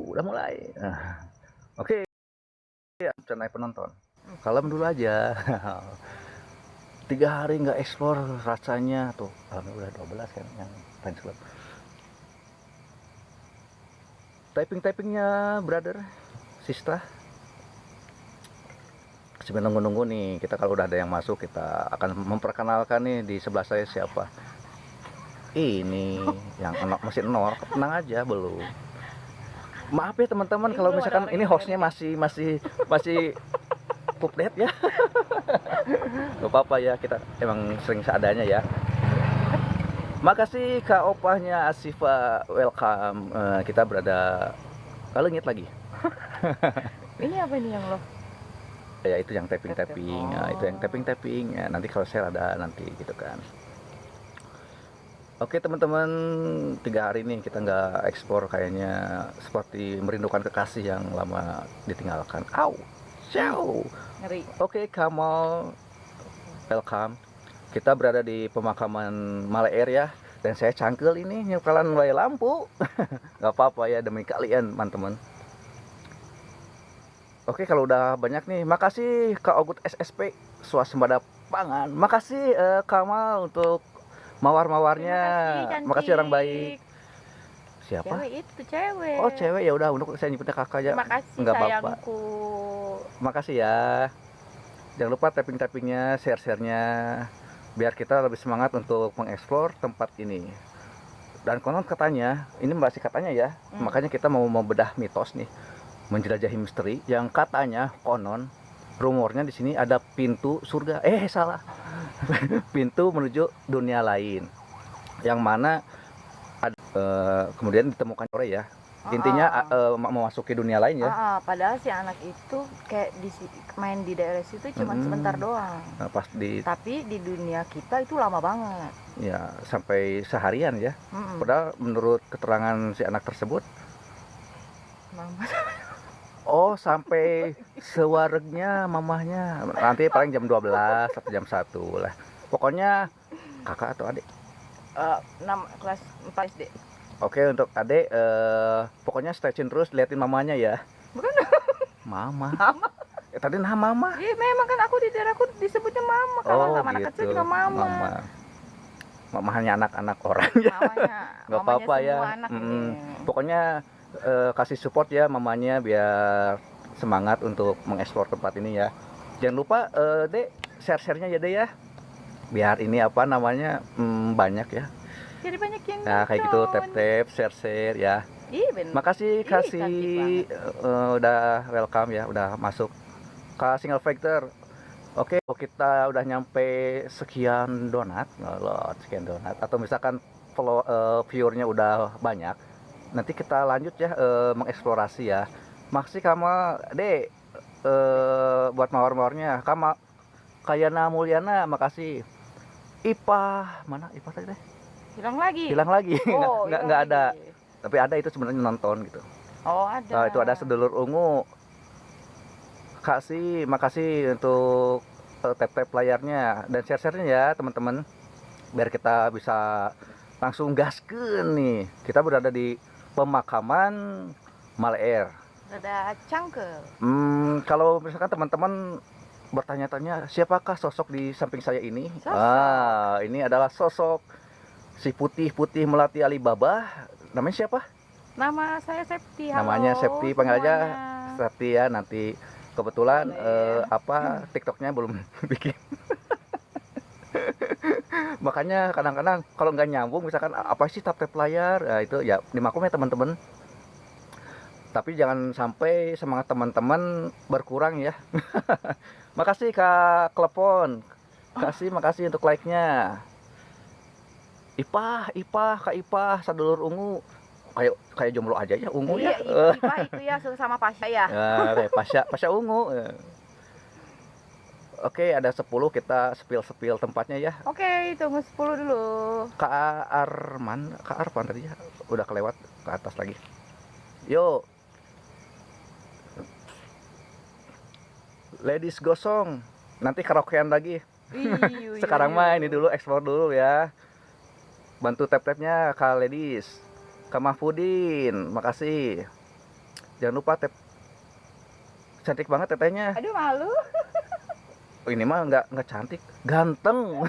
udah mulai. Oke, ya, channel penonton. Kalem dulu aja. 3 hari nggak explore rasanya tuh. Udah 12 kan yang fans club. Typingnya brother, sister. Sambil nunggu-nunggu nih, kita kalau udah ada yang masuk kita akan memperkenalkan nih di sebelah saya siapa. Ini yang masih nol, tenang aja belum. Maaf ya teman-teman kalau misalkan ini hostnya masih update ya. Gak apa-apa ya, kita emang sering seadanya ya. Makasih Kak Opahnya Asifa, welcome. Kita berada kalengit lagi. Ini apa ini yang lo? Ya itu yang tapping. Itu yang tapping. Ya, nanti kalau share ada nanti gitu kan. Oke teman-teman, 3 hari nih kita nggak ekspor, kayaknya seperti merindukan kekasih yang lama ditinggalkan. Au, ciao. Ngeri. Oke Kamal, welcome. Kita berada di pemakaman Malair ya, dan saya cangkel ini nyukalan mulai lampu. Nggak apa-apa ya demi kalian teman-teman. Oke kalau udah banyak nih, makasih Kak Ogut SSP Swasembada Pangan. Makasih Kamal untuk mawar-mawarnya. Makasih orang baik. Siapa? Cewek itu cewek. Oh cewek, ya udah untuk saya nyebutnya kakak aja. Terima kasih Nggak sayangku. apa-apa. Makasih ya. Jangan lupa tapping-tappingnya, share-nya, biar kita lebih semangat untuk mengeksplor tempat ini. Dan konon katanya, ini masih katanya ya, makanya kita mau bedah mitos nih, menjelajahi misteri yang katanya konon rumornya di sini ada pintu surga. Salah. Pintu menuju dunia lain. Yang mana ada, kemudian ditemukan sore ya. Intinya memasuki dunia lain ya. Padahal si anak itu kayak main di daerah situ cuma sebentar doang. Tapi di dunia kita itu lama banget. Ya, sampai seharian ya. Padahal menurut keterangan si anak tersebut, Mama. oh sampai sewaregnya mamahnya. Nanti paling jam 12 atau jam 1 lah. Pokoknya kakak atau adik? Kelas 4 SD. Oke, untuk adik pokoknya stay tune terus, liatin mamanya ya. Bukan. Mama. Tadi nah mama. Iya memang kan aku di daerahku disebutnya mama. Kalau sama anak kecil juga mama. Mamahnya anak-anak orang ya. Nggak apa-apa ya. Pokoknya kasih support ya mamanya biar semangat untuk mengeksplor tempat ini ya. Jangan lupa Dek, share-share-nya ya Dek ya. Biar ini apa namanya banyak ya. Jadi banyak yang nah kayak gitu, tap-tap, share-share ya. Makasih kasih udah welcome ya, udah masuk ke Single Factor. Oke, kita udah nyampe sekian donat, atau misalkan viewernya udah banyak, nanti kita lanjut ya mengeksplorasi ya. Makasih kamu Dek buat mawar-mawarnya. Kamu Kayana Mulyana, makasih. Ipah mana Ipah tadi deh? Hilang lagi. Nggak ada. Tapi ada, itu sebenarnya nonton gitu. Oh ada. Itu ada sedulur ungu. Makasih untuk tap-tap layarnya dan share-share-nya ya teman-teman, biar kita bisa langsung gaskeun nih. Kita berada di pemakaman Malair. Ada cangkel. Kalau misalkan teman-teman bertanya-tanya siapakah sosok di samping saya ini? Ini adalah sosok si putih melati Alibaba. Namanya siapa? Nama saya Septi. Halo, namanya Septi, panggil aja Septi ya. Nanti kebetulan TikToknya belum bikin. Makanya kadang-kadang kalau nggak nyambung, misalkan apa sih tap layar, itu ya dimaklum ya teman-teman. Tapi jangan sampai semangat teman-teman berkurang ya. Makasih Kak Klepon. Makasih untuk like-nya. Kak Ipah, sadulur ungu. Kayak jomblo aja ya, ungu ya. Ipah itu ya sama Pasha ya. Kayak Pasha ungu. Oke, ada 10, kita spill tempatnya ya. Oke, tunggu 10 dulu. Kak Arman tadi ya, udah kelewat ke atas lagi. Yuk. Ladies gosong, nanti karaokean lagi. Sekarang mah ini dulu, explore dulu ya. Bantu tap-tapnya Kak Ladies. Kak Mahfudin, makasih. Jangan lupa cantik banget tetehnya. Aduh malu. Ini mah nggak cantik, ganteng.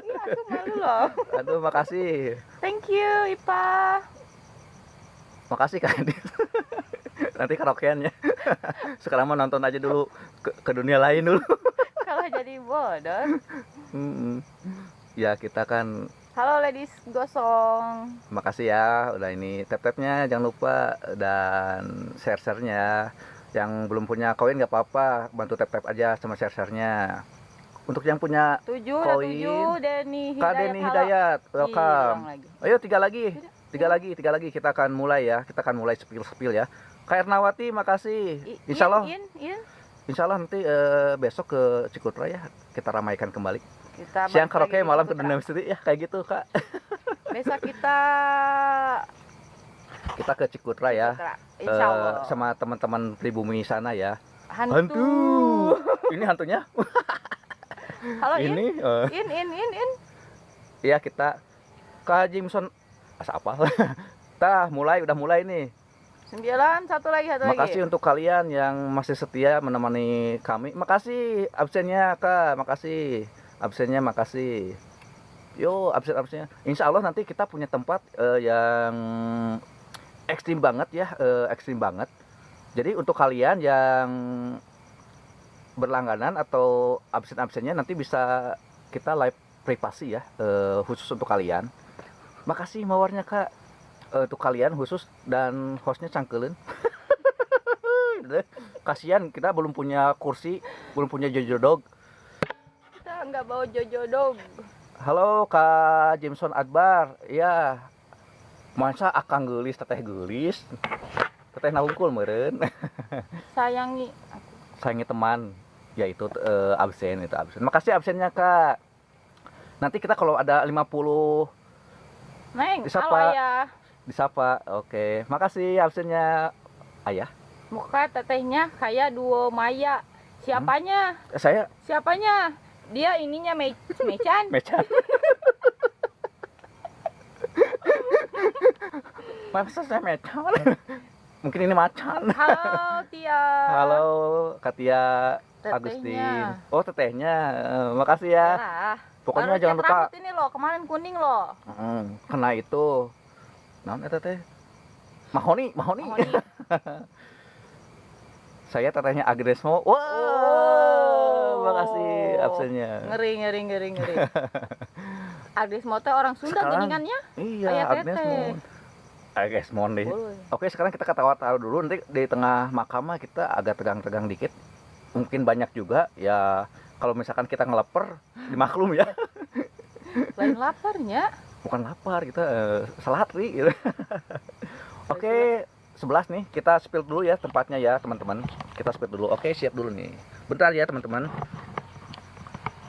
Iya, aku malu loh. Aduh, makasih. Thank you, Ipa. Makasih Kak Adit. Nanti karaokeannya. Sekarang mau nonton aja dulu ke dunia lain dulu. Kalau jadi bodoh. Ya kita kan. Halo ladies gosong. Makasih ya udah ini tap-tapnya jangan lupa dan share-share-nya. Yang belum punya koin nggak apa-apa, bantu tap-tap aja sama share-share-nya. Untuk yang punya koin, Kak Denny Hidayat, welcome. Ayo tiga lagi kita akan mulai ya. Kita akan mulai spill ya. Kak Ernawati makasih. Insya Allah nanti besok ke Cikutra ya kita ramaikan kembali. Siang karaoke, malam ke Dunia Misteri ya kayak gitu Kak. Besok kita ke Cikutra ya. Insya Allah. Sama teman-teman pribumi sana ya. Hantu. Ini hantunya. Halo ini. In. Iya kita Kak Jimson asa apa? Udah mulai nih. 9, satu lagi. Makasih untuk kalian yang masih setia menemani kami. Makasih absennya Kak, makasih. Yo absennya. Insya Allah nanti kita punya tempat yang ekstrim banget ya, Jadi untuk kalian yang berlangganan atau absen-absennya nanti bisa kita live privasi ya, khusus untuk kalian. Makasih mawarnya Kak. Untuk kalian khusus dan hostnya cangkelin. Kasihan kita belum punya kursi, belum punya Jojo Dog. Kita nggak bawa Jojo Dog. Halo Kak Jameson Adbar, ya masa akang gelis teteh nahungkul meren. Sayangi teman, yaitu absen. Makasih absennya Kak. Nanti kita kalau ada 50 Neng, disapa. Oke, makasih absennya Ayah. Muka tetehnya kayak duo Maya. Siapanya? Saya. Siapanya? Dia ininya Mecan. Masa saya Mecan? Mungkin ini Macan. Halo Tia. Halo Katia Agustin. Oh tetehnya. Makasih ya. Yalah. Pokoknya jangan lupa. Ini loh, kemarin kuning loh. Kena itu. Naon eta teh? Mahoni. Saya tetehnya Agresmo. Wow. Makasih absennya. Ngeri. Agresmo teh orang Sunda geningannya. Iya, Agresmo deh. Oke, sekarang kita ketawa-tawa dulu, nanti di tengah mahkamah kita agak tegang-tegang dikit. Mungkin banyak juga ya, kalau misalkan kita ngelaper dimaklum ya. Lain laparnya. Bukan lapar, kita selatri gitu. Oke, 11 nih, kita spill dulu ya tempatnya ya teman-teman. Kita spill dulu. Oke, siap dulu nih. Bentar ya teman-teman.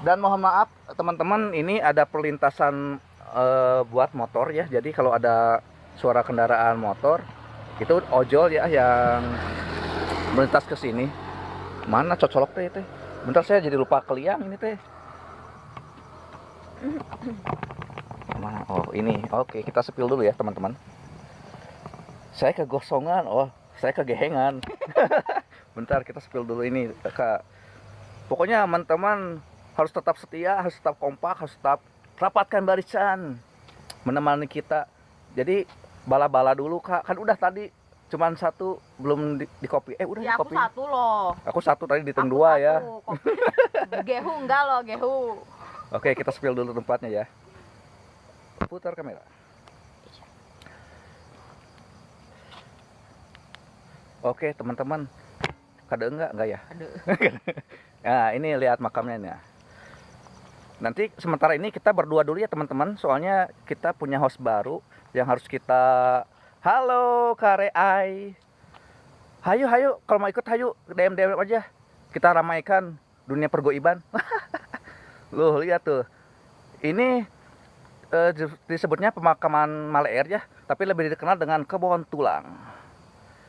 Dan mohon maaf teman-teman, ini ada perlintasan buat motor ya. Jadi kalau ada suara kendaraan motor, itu ojol ya yang melintas ke sini. Mana cocolok teh? Bentar saya jadi lupa keliang ini teh. Mana? Oh ini. Oke, kita spill dulu ya teman-teman. Saya kegosongan, saya kegehengan. Bentar kita spill dulu ini Kak. Pokoknya teman-teman harus tetap setia, harus tetap kompak, harus tetap rapatkan barisan menemani kita. Jadi bala-bala dulu Kak. Kan udah tadi cuman satu belum di kopi. Udah ya, di kopi. Aku satu loh. Aku satu tadi di teng 2 ya. Gehu enggak loh, gehu. Oke, kita spill dulu tempatnya ya. Putar kamera. Oke teman-teman, kade enggak ya? Kade. Nah ini lihat makamnya nih. Nanti sementara ini kita berdua dulu ya teman-teman, soalnya kita punya host baru yang harus kita. Halo Kareai. Hayu, kalau mau ikut hayu DM aja. Kita ramaikan dunia pergoiban. Loh lihat tuh, ini disebutnya pemakaman Maleer ya, tapi lebih dikenal dengan kebun tulang.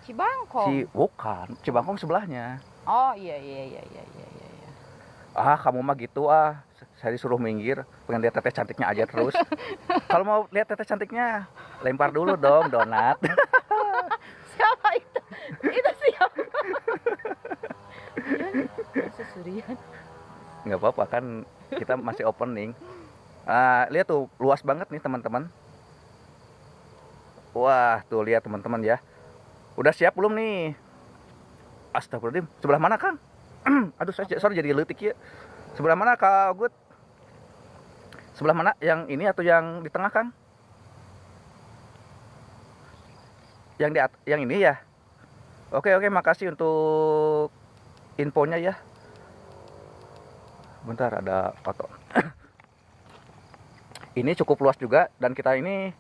Cibangkong. Bukan, Cibangkong sebelahnya. Oh iya. Kamu mah gitu saya disuruh minggir, pengen lihat teteh cantiknya aja terus. Kalau mau lihat teteh cantiknya, lempar dulu dong donat. Siapa itu? Surian. Nggak apa-apa kan, kita masih opening. Lihat tuh, luas banget nih teman-teman. Wah, tuh lihat teman-teman ya. Udah siap belum nih? Astagfirullahaladzim, sebelah mana Kang? Aduh, sorry jadi letik ya. Sebelah mana Kak Ogut? Sebelah mana? Yang ini atau yang di tengah Kang? Yang ini ya. Oke, makasih untuk infonya ya. Bentar, ada foto. Ini cukup luas juga dan kita ini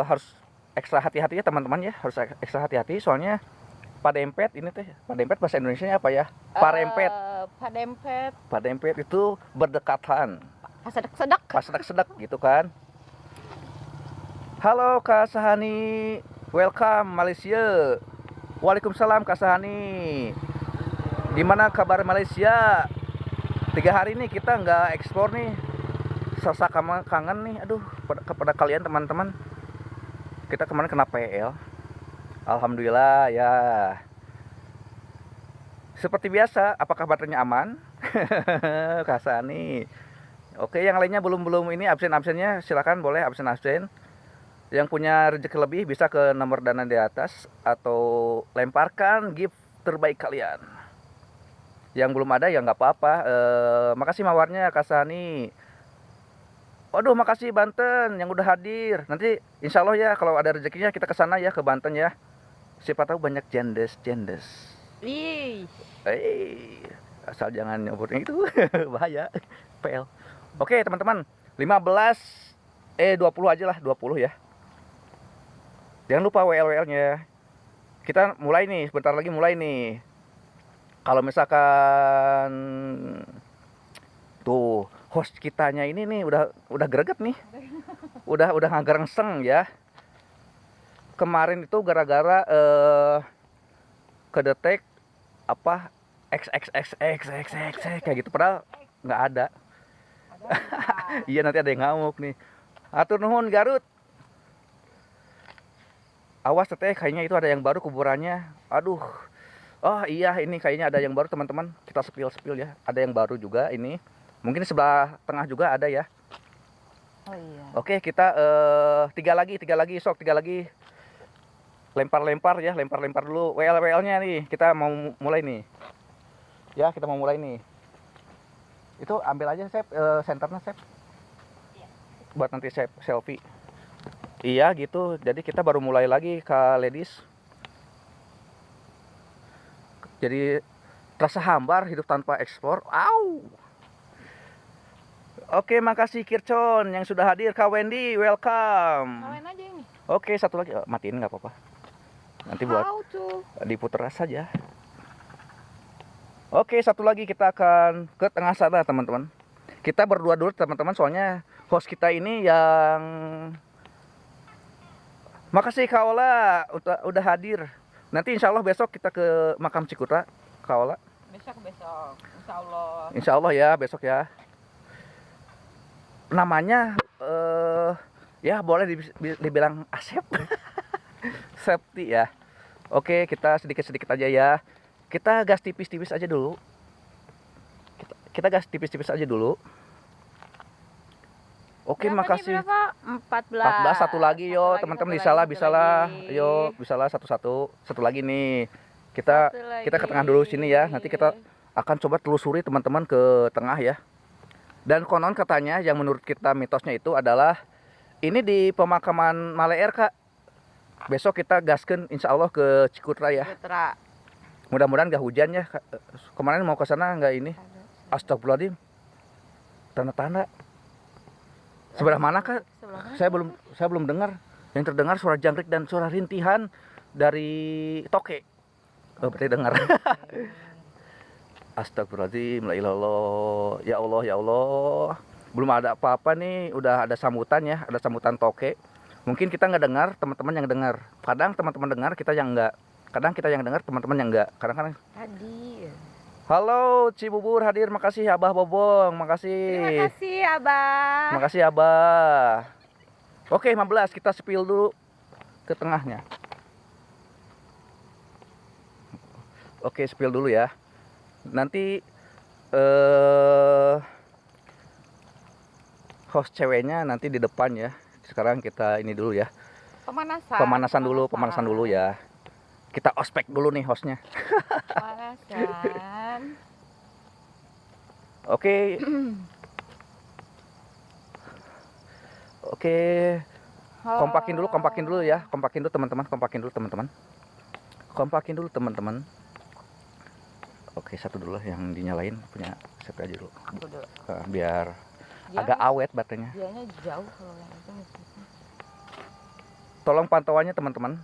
harus ekstra hati-hati ya teman-teman ya. Harus ekstra hati-hati soalnya padempet ini teh. Padempet bahasa Indonesianya apa ya? Parempet. Padempet itu berdekatan. Pasedak-sedak gitu kan. Halo Kak Sahani, welcome Malaysia. Waalaikumsalam Kak Sahani. Gimana kabar Malaysia? 3 hari nih kita nggak ekspor nih. Serasa kangen nih, aduh kepada kalian teman-teman. Kita kemarin kena PL. Alhamdulillah ya. Seperti biasa, apakah baterainya aman? Kak Sahani. Oke, yang lainnya belum ini absen-absennya silakan boleh absen-absen. Yang punya rezeki lebih bisa ke nomor dana di atas atau lemparkan gift terbaik kalian. Yang belum ada ya nggak apa-apa. Makasih mawarnya Kak Sani. Waduh, makasih Banten yang udah hadir. Nanti insya Allah ya kalau ada rezekinya kita ke sana ya, ke Banten ya. Siapa tahu banyak jendes. Asal jangan nyebutin itu bahaya. PL. Oke teman-teman, 20 aja lah, 20 ya. Jangan lupa WL-nya. Kita mulai nih, sebentar lagi mulai nih. Kalau misalkan tuh host kitanya ini nih udah greget nih. Udah ngagerengseng ya. Kemarin itu gara-gara kedetek apa XXXXXX kayak gitu padahal nggak ada. Iya nanti ada yang ngamuk nih. Atur nuhun Garut. Awas teteh, kayaknya itu ada yang baru kuburannya. Aduh. Oh iya, ini kayaknya ada yang baru teman-teman. Kita spill ya. Ada yang baru juga ini. Mungkin sebelah tengah juga ada ya. Oh iya. Oke, kita 3 lagi, sok 3 lagi. Lempar ya, lempar dulu. WL-nya nih. Kita mau mulai nih. Ya, kita mau mulai nih. Itu ambil aja Sep, senternya Sep. Buat nanti selfie. Iya gitu, jadi kita baru mulai lagi Kak Ladies. Jadi terasa hambar hidup tanpa ekspor. Oke, makasih Kircon yang sudah hadir. Kak Wendy, welcome. Kalian aja ini. Oke, satu lagi, matiin nggak apa-apa. Nanti buat diputer saja. Oke, satu lagi kita akan ke tengah sana teman-teman. Kita berdua dulu teman-teman, soalnya host kita ini yang makasih Kak Ola udah hadir. Nanti insya Allah besok kita ke makam Cikutra, Kak Ola. Besok, insya Allah. Insya Allah ya, besok ya. Namanya, ya boleh dibilang Asep. Septi ya. Oke, kita sedikit-sedikit aja ya. Kita gas tipis-tipis aja dulu. Kita gas tipis-tipis aja dulu. Oke, berapa makasih. Nih, berapa? 14, satu lagi yo, teman-teman bisalah. Yo, bisalah satu lagi nih. Kita ke tengah dulu sini ya. Nanti kita akan coba telusuri teman-teman ke tengah ya. Dan konon katanya yang menurut kita mitosnya itu adalah ini di pemakaman Maleer Kak. Besok kita gaskeun insya Allah ke Cikutra ya. Mudah-mudahan gak hujan ya. Kemarin mau ke sana nggak ini. Astagfirullahaladzim. Tanda-tanda. Sebelah mana Kak? Saya belum dengar. Yang terdengar suara jangkrik dan suara rintihan dari toke. Oh, berarti dengar. Astagfirullahaladzim, la ilallah. Ya Allah. Belum ada apa-apa nih, udah ada sambutan ya, ada sambutan toke. Mungkin kita nggak dengar, teman-teman yang dengar. Kadang teman-teman dengar, kita yang nggak. Kadang kita yang dengar, teman-teman yang nggak. Kadang-kadang. Hadir. Halo Cibubur hadir, makasih Abah Bobong, makasih. Terima kasih Abah. Makasih Abah. Oke, 15 kita spill dulu ke tengahnya. Oke, spill dulu ya. Nanti host ceweknya nanti di depan ya. Sekarang kita ini dulu ya. Pemanasan dulu ya. Kita ospek dulu nih hostnya. Pemanasan. Oke. Oke. Kompakin dulu ya. Kompakin dulu teman-teman. Oke, satu dulu yang dinyalain, punya siapa aja dulu. Biar agak awet baterainya. Dianya jauh kalau yang itu. Tolong pantauannya teman-teman.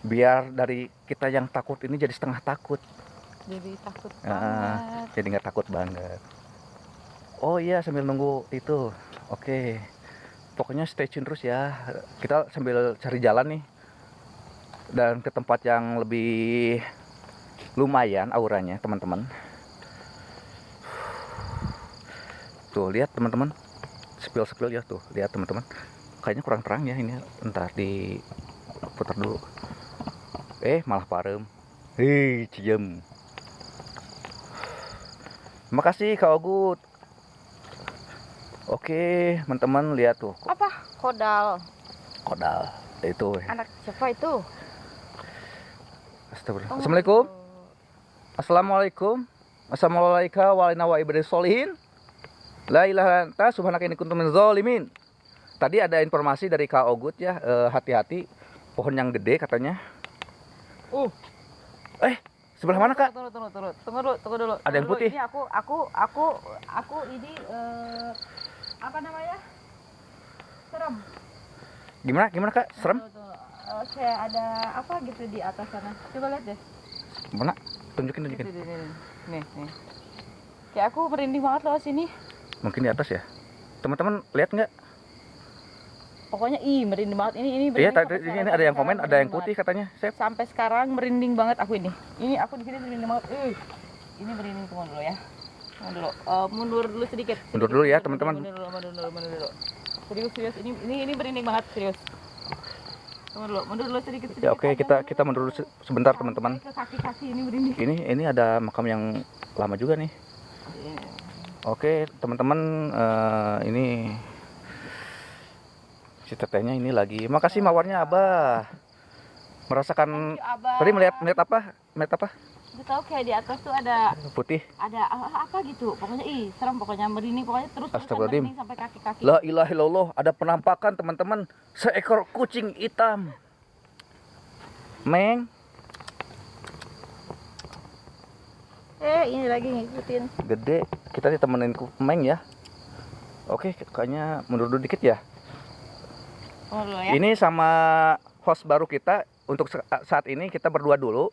Biar dari kita yang takut ini jadi setengah takut. Jadi takut banget. Jadi nggak takut banget. Oh iya, sambil nunggu itu. Oke. Pokoknya stay tune terus ya. Kita sambil cari jalan nih. Dan ke tempat yang lebih lumayan auranya, teman-teman. Tuh, lihat teman-teman. Spill ya tuh. Lihat teman-teman. Kayaknya kurang terang ya ini. Entar diputar dulu. Malah parem. Cijem. Makasih Kak Ogut. Oke, teman-teman lihat tuh. Apa? Kodal. Itu. Anak siapa itu? Astagfirullah. Assalamualaikum. Assalamualaikum warahmatullahi wabarakatuh. La ilaha illa subhanaka inni kuntu minaz zalimin. Tadi ada informasi dari Kak Ogut ya, hati-hati pohon yang gede katanya. Sebelah mana Kak? Tunggu dulu. Ada yang putih. Ini aku ini apa namanya? Serem. Gimana Kak? Serem? Kayak ada apa gitu di atas sana. Coba lihat deh. Mana? Tunjukin. Nih. Kayak aku merinding banget loh sini. Mungkin di atas ya. Teman-teman lihat nggak? Pokoknya merinding banget ini. Iya, tadi ini ada yang komen, ada yang putih katanya. Sampai sekarang merinding banget aku ini. Ini aku di sini merinding banget. Ini merinding, tunggu dulu ya. Mundur dulu sedikit. Mundur dulu ya, teman-teman. Mundur dulu. Serius. Ini merinding banget, serius. Mundur dulu sedikit. Ya oke, kita mundur dulu sebentar teman-teman. Kaki ini merinding. Ini ada makam yang lama juga nih. Oke, teman-teman, ini si tetehnya ini lagi. Makasih mawarnya Abah. Merasakan tadi melihat apa? Udah tahu kayak di atas tuh ada putih. Ada apa gitu. Pokoknya serem, pokoknya merinding, pokoknya terus merinding sampai kaki-kaki. La ilaha illallah, ada penampakan teman-teman, seekor kucing hitam. Meng. Ini lagi ngikutin. Gede. Kita ditemenin Meng ya. Oke, kayaknya mundur dulu dikit ya. Ya. Ini sama host baru kita untuk saat ini kita berdua dulu.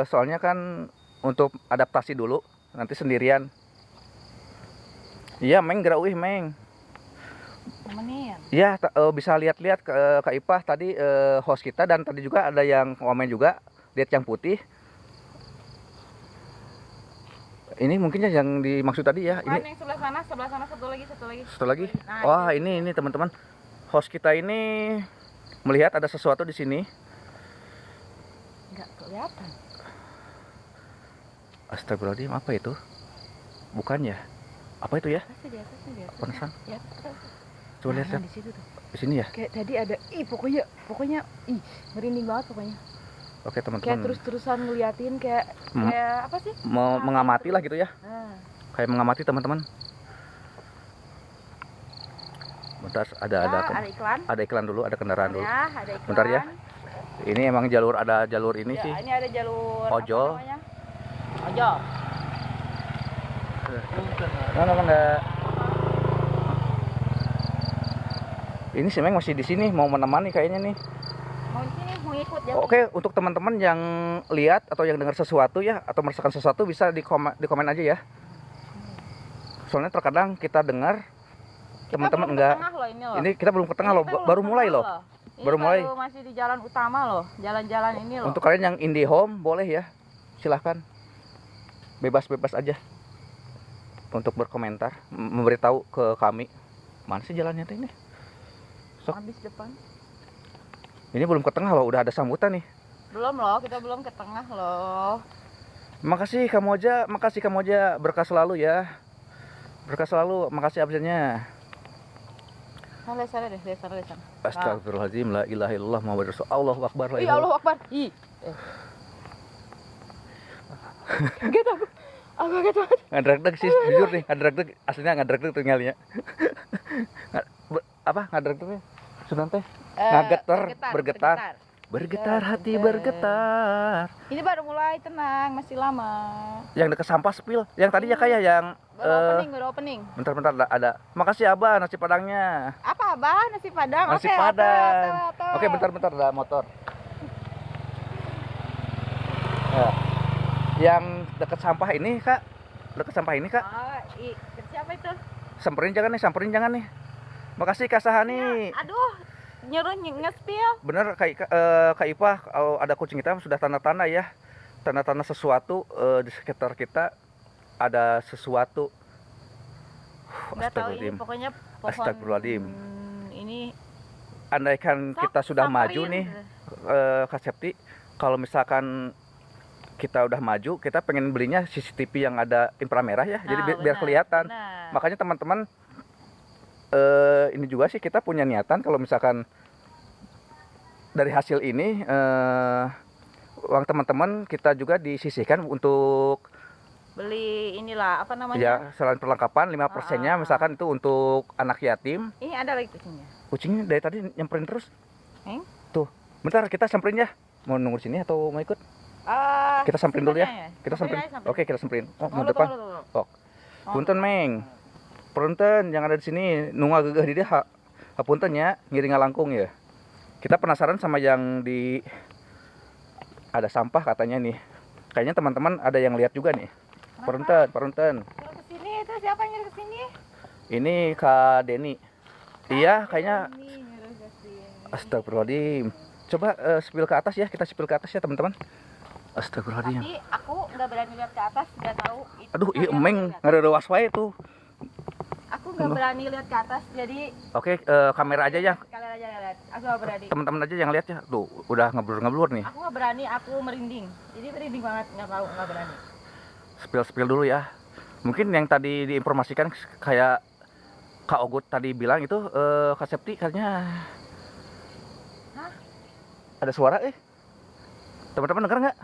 Soalnya kan untuk adaptasi dulu, nanti sendirian. Iya, Meng gerak Meng. Iya, bisa lihat-lihat Kak Ipah tadi host kita, dan tadi juga ada yang komen juga, lihat yang putih. Ini mungkinnya yang dimaksud tadi ya. Bukan, ini yang sebelah sana satu lagi. Nah, wah, ini teman-teman. Host kita ini melihat ada sesuatu di sini. Enggak kelihatan. Astagfirullahaladzim, apa itu? Bukan ya? Apa itu ya? Di atas. Penasaran? Ya. Coba lihat. Di situ tuh. Di sini ya? Kayak tadi ada pokoknya merinding banget pokoknya. Oke, teman-teman. Kayak terus-terusan ngeliatin kayak apa sih? Mengamati lah gitu ya. Kayak mengamati teman-teman. Bentar, ada iklan. Ada iklan dulu, ada kendaraan dulu. Ya, ada iklan. Bentar ya. Ini emang ada jalur ini sih. Ini ada jalur ojol. Ojol. Enggak. Ini si Meng masih di sini, mau menemani kayaknya nih. Mau di sini, mau ikut ya. Oke, untuk teman-teman yang lihat atau yang dengar sesuatu ya, atau merasakan sesuatu, bisa di komen aja ya. Soalnya terkadang kita dengar, teman-teman enggak. Ini kita belum ke tengah loh, baru mulai loh. Baru mulai. Masih di jalan utama loh, jalan-jalan ini loh. Untuk kalian yang IndiHome boleh ya, silahkan, bebas-bebas aja untuk berkomentar, memberitahu ke kami. Mana sih jalannya ini? Habis depan. Ini belum ke tengah loh, udah ada sambutan nih. Belum loh, kita belum ke tengah loh. Makasih kamu aja, berkah selalu ya. Berkah selalu, makasih absennya. Nah, sana deh. Astagfirullahaladzim, la ilaha illallah Muhammadur Rasulullah. Allahu Akbar. Ih, Allahu Akbar. Ih. Gitu aku gitu. Ngadreg-deg sih, jujur nih, ngadreg-deg aslinya ngadreg-deg tinggalnya. Apa ngadreg-degnya? Sunan teh? Bergetar hati bergetar. Ini baru mulai, tenang, masih lama. Yang dekat sampah spill, yang tadi ya kayak yang baru opening. Bentar ada. Makasih Abah nasi padangnya. Apa Abah nasi padang? Nasi padang. Oke, bentar ada motor. Ya. Yang dekat sampah ini Kak. Siapa itu? Samperin jangan nih. Makasih Kak Sahani. Aduh, nyuruh nge-spill. Bener Kak Ipah, kalau ada kucing hitam sudah tanda-tanda ya. Tanda-tanda sesuatu di sekitar kita ada sesuatu. Nggak tahu ini pokoknya pohon. Astagfirullahaladzim. Ini andaikan kita sudah maju nih Kak Septi, kalau misalkan kita udah maju, kita pengen belinya CCTV yang ada inframerah ya. Jadi biar kelihatan. Benar. Makanya teman-teman ini juga sih kita punya niatan kalau misalkan dari hasil ini uang teman-teman kita juga disisihkan untuk beli inilah apa namanya ya, selain perlengkapan 5%-nya misalkan itu untuk anak yatim. Ini ada lagi kucingnya dari tadi nyamperin terus tuh. Bentar kita samperin ya, mau nunggu sini atau mau ikut? Kita samperin dulu ya. Kita samperin. Oke, kita samperin. Mau depan. Punten Meng. Punten yang ada di sini nunggu gegeh di dia. Punten ya, ngiring ngalangkung ya. Kita penasaran sama yang di ada sampah katanya nih. Kayaknya teman-teman ada yang lihat juga nih. Punten. Kesini itu siapa yang nyuruh kesini? Ini Kak Deni. Iya, kayaknya. Astagfirullahaladzim. Coba spill ke atas ya, kita spill ke atas ya teman-teman. Astagfirullahaladzim. Tapi aku nggak berani lihat ke atas, nggak tahu. Aduh, iya Meng nggak waswae tuh. Aku nggak berani lihat ke atas, jadi. Oke, kamera aja ya. Kamera aja lihat. Aku nggak berani. Teman-teman aja yang lihat ya. Tuh, udah ngeblur nih. Aku nggak berani, aku merinding. Jadi merinding banget, nggak berani. Spill dulu ya. Mungkin yang tadi diinformasikan kayak Kak Ogut tadi bilang itu Kak Septi katanya. Hah? Ada suara Teman-teman dengar nggak?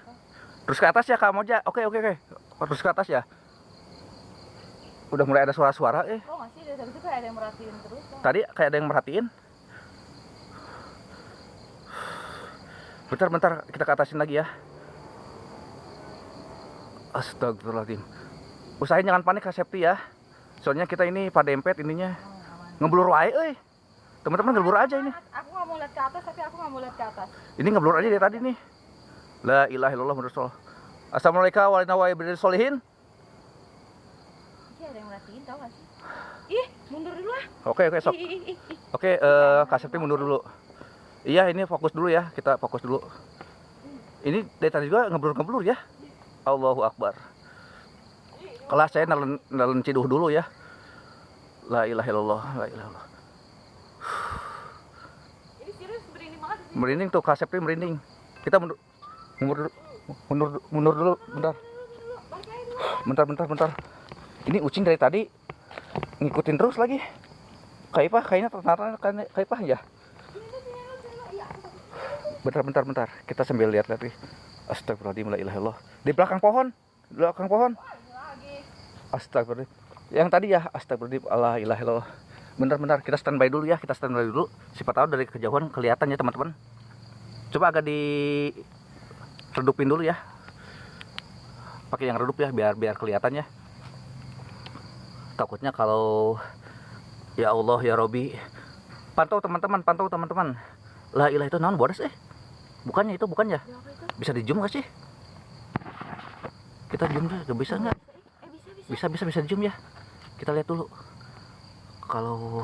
Terus ke atas ya Kak Moja. Oke. Terus ke atas ya. Udah mulai ada suara-suara Kok masih dari tadi tuh kayak ada yang merhatiin terus. Tadi kayak ada yang merhatiin. Bentar kita ke atasin lagi ya. Astagfirullahaladzim. Usahain jangan panik Kak Septi ya. Soalnya kita ini pada dempet ininya. Ngeblur wae Teman-teman ngeblur aja ini. Aku nggak mau lihat ke atas, tapi aku nggak mau lihat ke atas. Ini ngeblur aja dari tadi nih. La ilaha illallah Muhammadur Rasulullah. Assalamualaikum warahmatullahi wabarakatuh. Iya, ada yang merhatiin, tau gak sih? Ih, mundur dulu lah. Oke, sok. Oke, Kak Septi mundur dulu. Iya, ini fokus dulu ya. Kita fokus dulu. Ini dari tadi juga ngeblur ya. Allahu Akbar. Kelas saya nelen ciduh dulu ya. La ilaha illallah, la ilaha illallah. Ini serius merinding banget sih. Merinding tuh Kak Septi merinding. Kita mundur dulu, bentar. Ini ucing dari tadi ngikutin terus lagi. Kayaknya ternyata Kak Ipah ya. Bentar. Kita sambil lihat nih. Astagfirullahaladzim, la ilaha illallah. Di belakang pohon. Astagfirullahaladzim. Yang tadi ya, astagfirullahaladzim, la ilaha illallah. Bentar, kita standby dulu ya. Siapa tahu dari kejauhan kelihatan ya teman-teman. Coba agak redupin dulu ya. Pakai yang redup ya biar kelihatan ya. Takutnya kalau ya Allah ya Robi. Pantau teman-teman. La ilaha itu naon bodas Bukannya itu. Bisa di zoom gak sih? Kita zoom deh, gak bisa nggak? Bisa di zoom ya. Kita lihat dulu. Kalau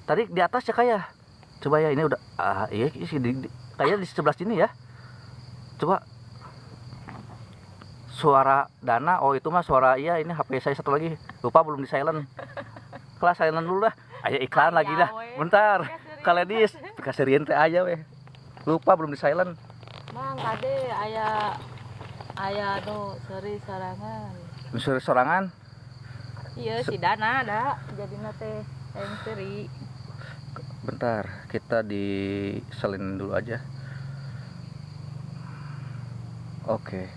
tadi di atas ya kayak. Coba ya ini udah iya sih kayak di sebelah sini ya. Coba suara Dana. Oh itu mah suara iya, ini HP saya satu lagi. Lupa belum di silent. Kelas silent dulu dah. Ayo iklan lagi dah. Bentar. Kaledis kasirian teh aja weh. Lupa belum di silent. Mang kade aya nu seri sorangan. Seri sorangan? Iya si Dana ada jadina teh yang seri. Bentar, kita diselin dulu aja. Oke.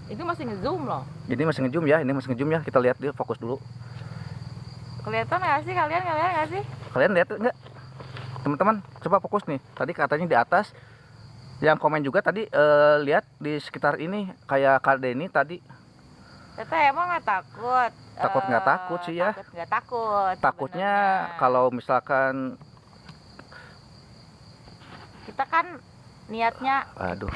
Itu masih ngezoom loh. Jadi masih ngezoom ya, kita lihat dulu, fokus dulu. Kelihatan nggak sih kalian nggak sih? Kalian lihat nggak? Teman-teman, coba fokus nih. Tadi katanya di atas. Yang komen juga tadi lihat di sekitar ini kayak Kak Denny tadi. Teteh emang nggak takut? Takut nggak takut sih ya? Takut nggak takut. Takutnya sebenarnya. kalau misalkan kita kan niatnya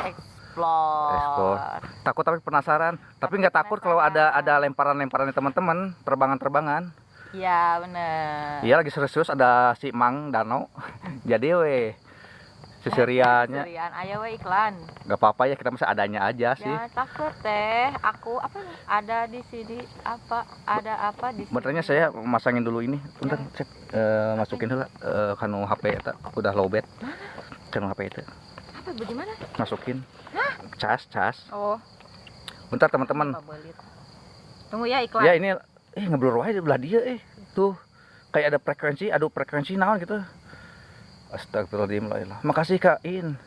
explore. Takut tapi penasaran. Tapi nggak takut kalau ada lemparan-lemparannya teman-teman, terbangan-terbangan. Iya bener. Iya lagi serius ada si Mang Dano. Jadi weh sisiriannya. Sisirian ayo we iklan. Gak apa-apa ya, kita masih adanya aja sih. Ya takut teh. Aku apa ada di sini ada apa di sini. Bentarnya saya masangin dulu ini. Bentar cek masukin dulu kanu HP eta udah lowbat. Kanu HP itu. Apa bagaimana? Masukin. Hah? Cas. Oh. Bentar teman-teman. Tunggu ya iklan. Ya ini ngeblur wae di belah dia tuh. Kayak ada frekuensi naon gitu. Astagfirullahaladzim, la ilah. Makasih Kak In.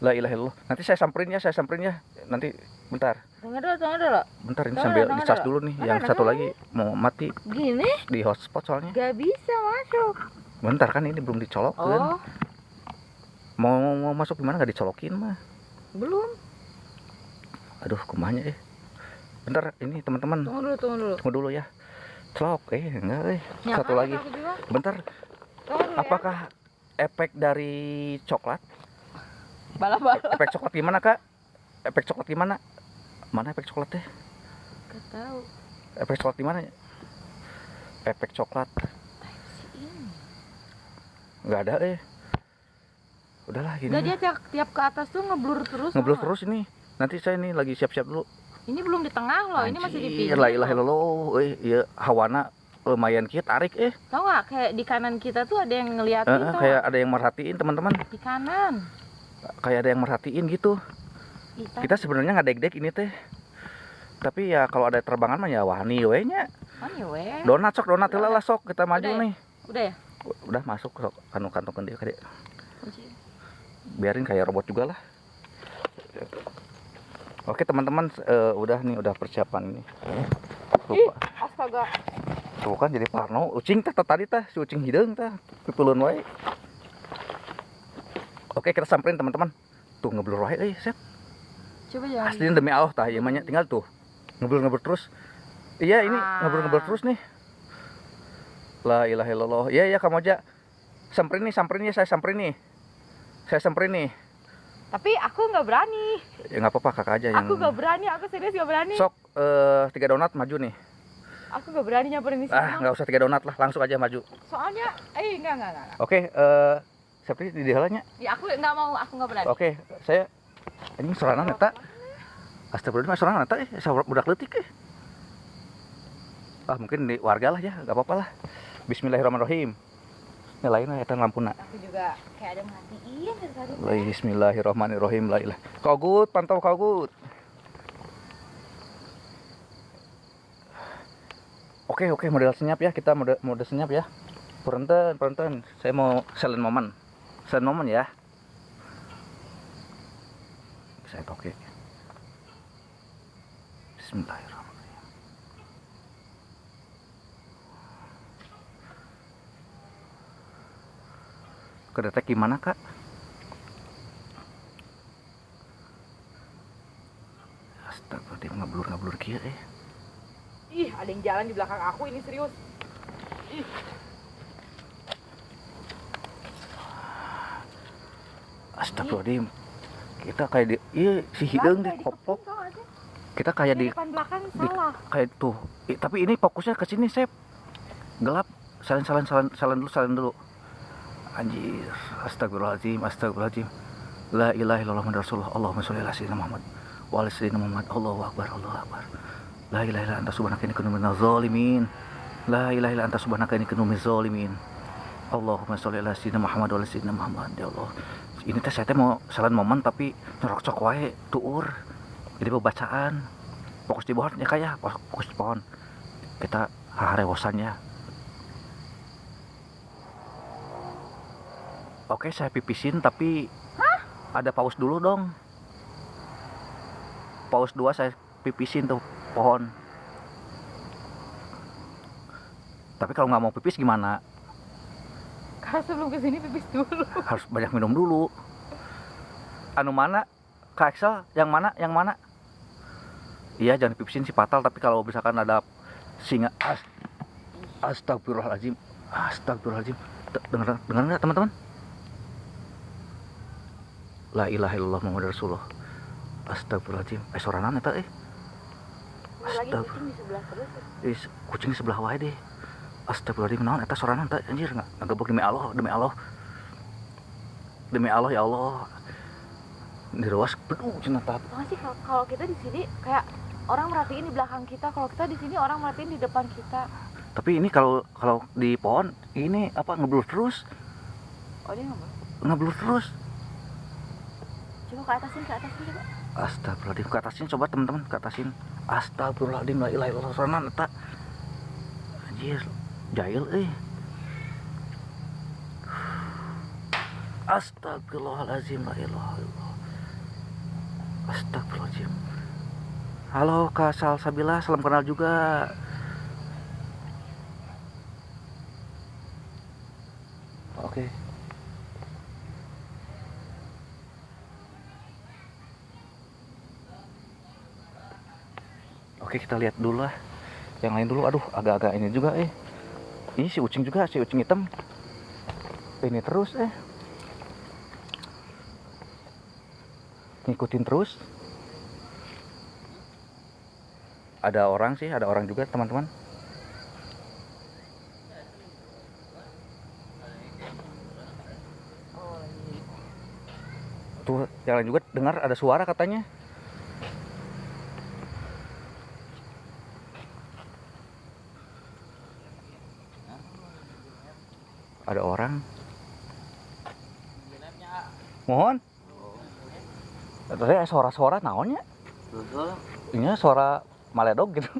La ilaha illallah. Nanti saya samperin ya. Nanti bentar. Tunggu dulu. Bentar ini sambil dicas dulu nih. Yang satu lagi mau mati. Gini? Di hotspot soalnya. Gak bisa masuk. Bentar kan ini belum dicolok kan. Mau masuk gimana nggak dicolokin mah? Belum. Aduh, kumanya Bentar ini teman-teman. Tunggu dulu ya. Celok enggak Satu lagi. Bentar. Apakah efek dari coklat? Bala-bala. Efek coklat gimana Kak? Efek coklat gimana? Mana efek coklatnya? Gak tahu. Efek coklat gimana? Efek coklat. Nggak ada Udahlah gini. Udah dia tiap ke atas tuh ngeblur terus. Ngeblur terus ini. Nanti saya ini lagi siap-siap dulu. Ini belum di tengah loh, ini masih di pinggir. La ilaha illallah. Iya hawana lumayan kita tarik Tahu nggak kayak di kanan kita tuh ada yang ngeliatin kayak ada yang merhatiin teman-teman di kanan kayak ada yang merhatiin gitu. Kita sebenarnya nggak deg-deg ini teh, tapi ya kalau ada terbangan mah ya wani we nya. Donat lah sok kita maju udah nih. Udah ya? Udah masuk sok kantong dia kadek. Biarin kayak robot juga lah. Oke teman-teman, udah persiapan ini. Lupa. Astaga. Tuh kan jadi parno, ucing tadi si ucing hideung pipulun wae. Oke, kita samperin teman-teman. Tuh ngeblur wae set. Coba ya. Aslinya demi Allah tah ieu mah tinggal tuh. Ngeblur terus. Iya, ini ngeblur terus nih. La ilaha illallah. Iya kamu aja. Samperin nih, saya samperin nih. Tapi aku nggak berani. Ya nggak apa-apa kakak aja yang. Aku nggak berani, aku serius nggak berani. Sok 3 donat maju nih. Aku nggak berani nyamperin di sini. Nggak usah 3 donat lah, langsung aja maju. Soalnya, enggak. Oke, seperti di halanya. Ya aku nggak mau, aku nggak berani. Oke, saya ini sorangan eta. Astagfirullah, sorangan eta budak leutik mungkin di warga lah ya, nggak apa-apa lah. Bismillahirrahmanirrahim. Ini lain eta lampuna. Aku juga kayak ada matiin dari tadi. Bismillahirrahmanirrahim. La ilah. Kaugut, pantau kaugut. Oke, model senyap ya, kita mode senyap ya. Punten. Saya mau silent moment ya. Saya oke. Bismillahirrahmanirrahim. Kedetek gimana Kak? Astagfirullah, ngeblur kieu Ih, ada yang jalan di belakang aku ini serius. Ih. Astagfirullahaladzim. Kita kayak si hideung di koplok. Kita kayak di depan belakang salah. Kayak tuh. Tapi ini fokusnya ke sini, Sep. Gelap. Salin dulu. Anjir. Astagfirullahaladzim. La ilaha illallah Muhammadur Rasulullah. Allahumma sholli ala sayyidina Muhammad wa ala sayyidina Muhammad. Allahu akbar. La ilaha illa anta subhanaka inni kuntu minaz zalimin. La ilaha illa anta subhanaka inni kuntu minaz zalimin. Allahumma sholli ala sayyidina Muhammad wa ala sayyidina Muhammad. Ya Allah. ini teh saya teh mau selain momen tapi nyerok-cok wae tuur. Jadi pembacaan. Fokus di pohon ya kayak fokus di pohon. Kita harewosannya. Oke, saya pipisin tapi ada pause dulu dong. Pause 2 saya pipisin tuh pohon. Tapi kalau nggak mau pipis gimana? Karena sebelum kesini pipis dulu. Harus banyak minum dulu. Anu mana? Kak Excel, yang mana? Yang mana? Iya, jangan pipisin si fatal. Tapi kalau misalkan ada singa, astagfirullahaladzim, astagfirullahaladzim. Dengar nggak teman-teman? La ilaha illallah Muhammad Rasulullah. Astagfirullahaladzim. Soranan eta Astagfirullahaladzim. Kucing di sebelah wae deh. Astagfirullahaladzim, naon eta soranan teh anjir ngagebek demi Allah, demi Allah. Demi Allah ya Allah. Direwas penuh cenah tah. Sih kalau kita di sini kayak orang merhatiin di belakang kita, kalau kita di sini orang merhatiin di depan kita. Tapi ini kalau di pohon ini apa ngeblur terus. Oh, dia ngeblur terus. Coba ke atasin coba. Astagfirullahaladzim, ke atasin coba teman-teman, ke atasin. Astagfirullahaladzim, la ilaha illallah soranan eta. Anjir. Jahil Astagfirullahaladzim, la ilaha illallah. Astagfirullahaladzim. Halo Kak Salsabila, salam kenal juga. Oke. Oke, kita lihat dulu lah. Yang lain dulu, aduh agak-agak ini juga Ini si ucing juga, si ucing hitam. Ini terus ngikutin terus. Ada orang juga teman-teman. Tuh, yang lain juga dengar ada suara katanya. Ada orang. Mohon. Tadi suara-suara naonnya? Ini suara maledog gitu.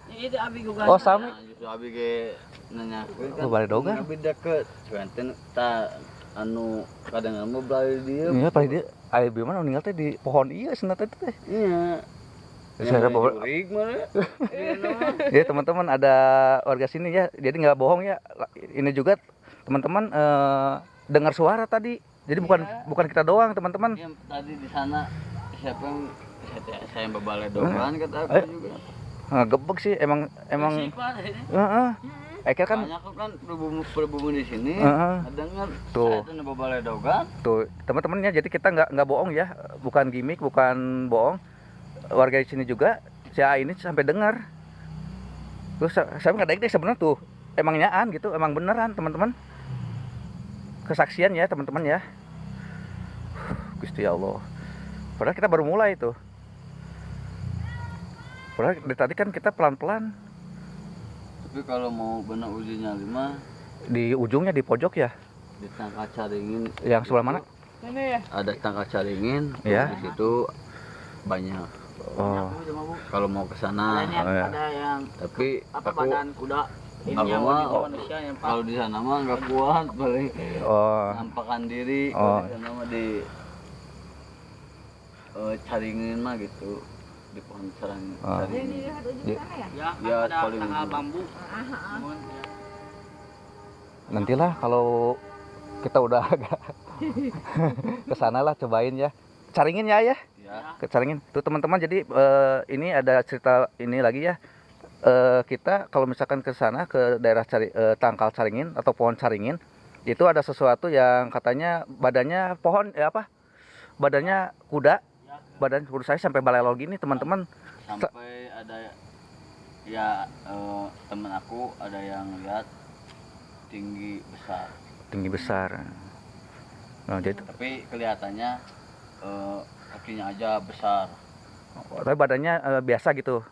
Itu abi juga. Oh, sami. Justru abi ge nanya. Oh, maledog kan? Abi deket. Cuanten ta anu kadang mau balik dia. Iya, balik dia. Aya bi mana ninggal teh di pohon ieu cenah teh. Iya. Saya bawa. Ya teman-teman, ada warga sini ya. Jadi nggak bohong ya. Ini juga teman-teman dengar suara tadi. Jadi bukan kita doang teman-teman. Ya, tadi di sana siapa yang saya bebale doang kata aku juga. Gebek sih emang. Heeh. Eker kan banyak kan pribumi di sini. Dengar tuh. Saya bebale dogan. Tuh teman-teman ya, jadi kita nggak bohong ya. Bukan gimmick, bukan bohong. Warga di sini juga si A ini sampai dengar. Terus saya nggak dek sebenarnya tuh. Emang nyaan gitu, emang beneran teman-teman. Kesaksian ya teman-teman ya. Gusti Allah. Padahal kita baru mulai tuh. Padahal dari tadi kan kita pelan-pelan. Tapi kalau mau benar uji nyali mah di ujungnya di pojok ya. Di Tangka Caringin. Yang sebelah mana? Mana ya? Ada Tangka Caringin. Ya. Di situ banyak. Oh. Kalau mau ke sana. Ada yang tapi apa aku badan kuda. Aku mah kalau di sana mah nggak kuat paling nampakan diri. Di sana mah di Caringin mah gitu, di pohon Caringin. Ya paling bambu. Nantilah kalau kita udah agak kesana lah, cobain ya. Caringin ya. Ke Caringin. Tuh teman-teman, jadi ini ada cerita ini lagi ya. Kita kalau misalkan ke sana ke daerah Tangkal Caringin atau pohon Caringin, itu ada sesuatu yang katanya badannya pohon badannya kuda, badan menurut saya sampai balelo gini teman-teman. Sampai ada ya temen aku ada yang lihat tinggi besar. Nah, jadi tapi kelihatannya kakinya aja besar. Tapi badannya biasa gitu.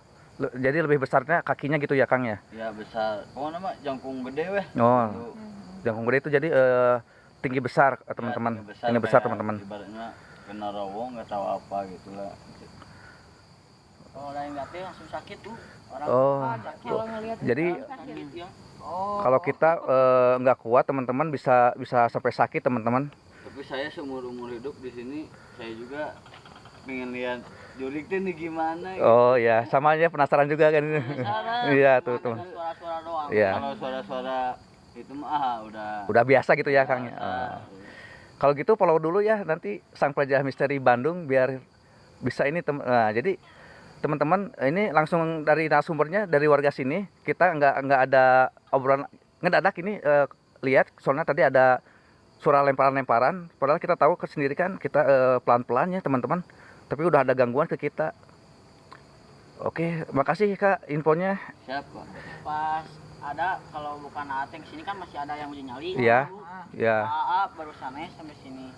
Jadi lebih besarnya kakinya gitu ya Kang ya? Ya besar. Oh nama jangkung gede weh. Oh, jangkung gede itu jadi tinggi besar teman-teman. Tinggi besar teman-teman. Ibaratnya kena rawong nggak tahu apa gitu lah. Kalau lain nggak langsung sakit tuh orang. Sakit. Kalau ngelihat jadi sakit ya. Kalau kita nggak kuat teman-teman bisa sampai sakit teman-teman. Tapi saya seumur hidup di sini saya juga pengen lihat Jurik tuh nih gimana gitu. Oh ya, sama aja penasaran juga kan. Iya tuh teman. Suara-suara doang. Iya. Kalau suara-suara itu mah udah biasa gitu ya Kang. Kalau gitu follow dulu ya nanti Sang Penjelajah Misteri Bandung biar bisa ini jadi teman-teman ini langsung dari narasumbernya dari warga sini. Kita nggak ada obrolan ngedadak ini lihat soalnya tadi ada suara lemparan-lemparan. Padahal kita tahu sendiri kan kita pelan-pelan ya teman-teman. Tapi udah ada gangguan ke kita. Oke, makasih Kak infonya. Siapa? Pas ada kalau bukan Ateng sini kan masih ada yang uji nyali. Iya. Iya. Baru sampai sini.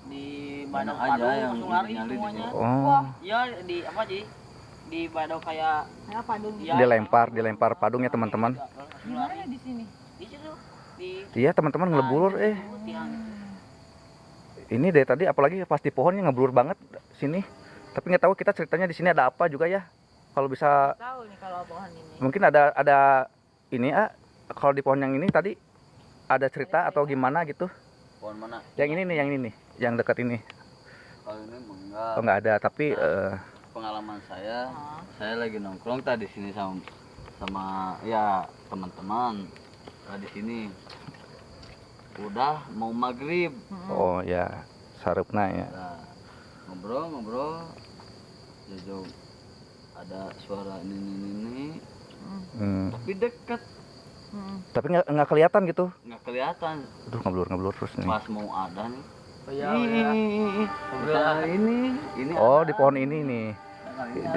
Di Banyak Badau aja yang langsung lari nyali semuanya. Oh. Iya di apa sih? Di Badau kayak padung. ya, Dilempar padung ya teman-teman. Gimana ya di sini? Di situ. Di Iya teman-teman ngelebur tiang. Ini dari tadi apalagi pas di pohonnya ngeblur banget sini. Tapi nggak tahu kita ceritanya di sini ada apa juga ya. Kalau bisa Tahu nih kalau pohon ini. mungkin ada ini kalau di pohon yang ini tadi ada cerita atau gimana gitu. Pohon mana? Yang ini nih, yang dekat ini. Kalau ini enggak. Oh nggak ada, tapi Pengalaman saya lagi nongkrong tadi sini sama ya teman-teman. Di sini udah mau maghrib. oh ya sarupna ya. Nah, ngobrol jauh ada suara ini tapi dekat Tapi nggak kelihatan gitu. nggak kelihatan. Aduh ngeblur terus nih. Pas mau ada nih Iya. ini Oh ada. di pohon ini nih.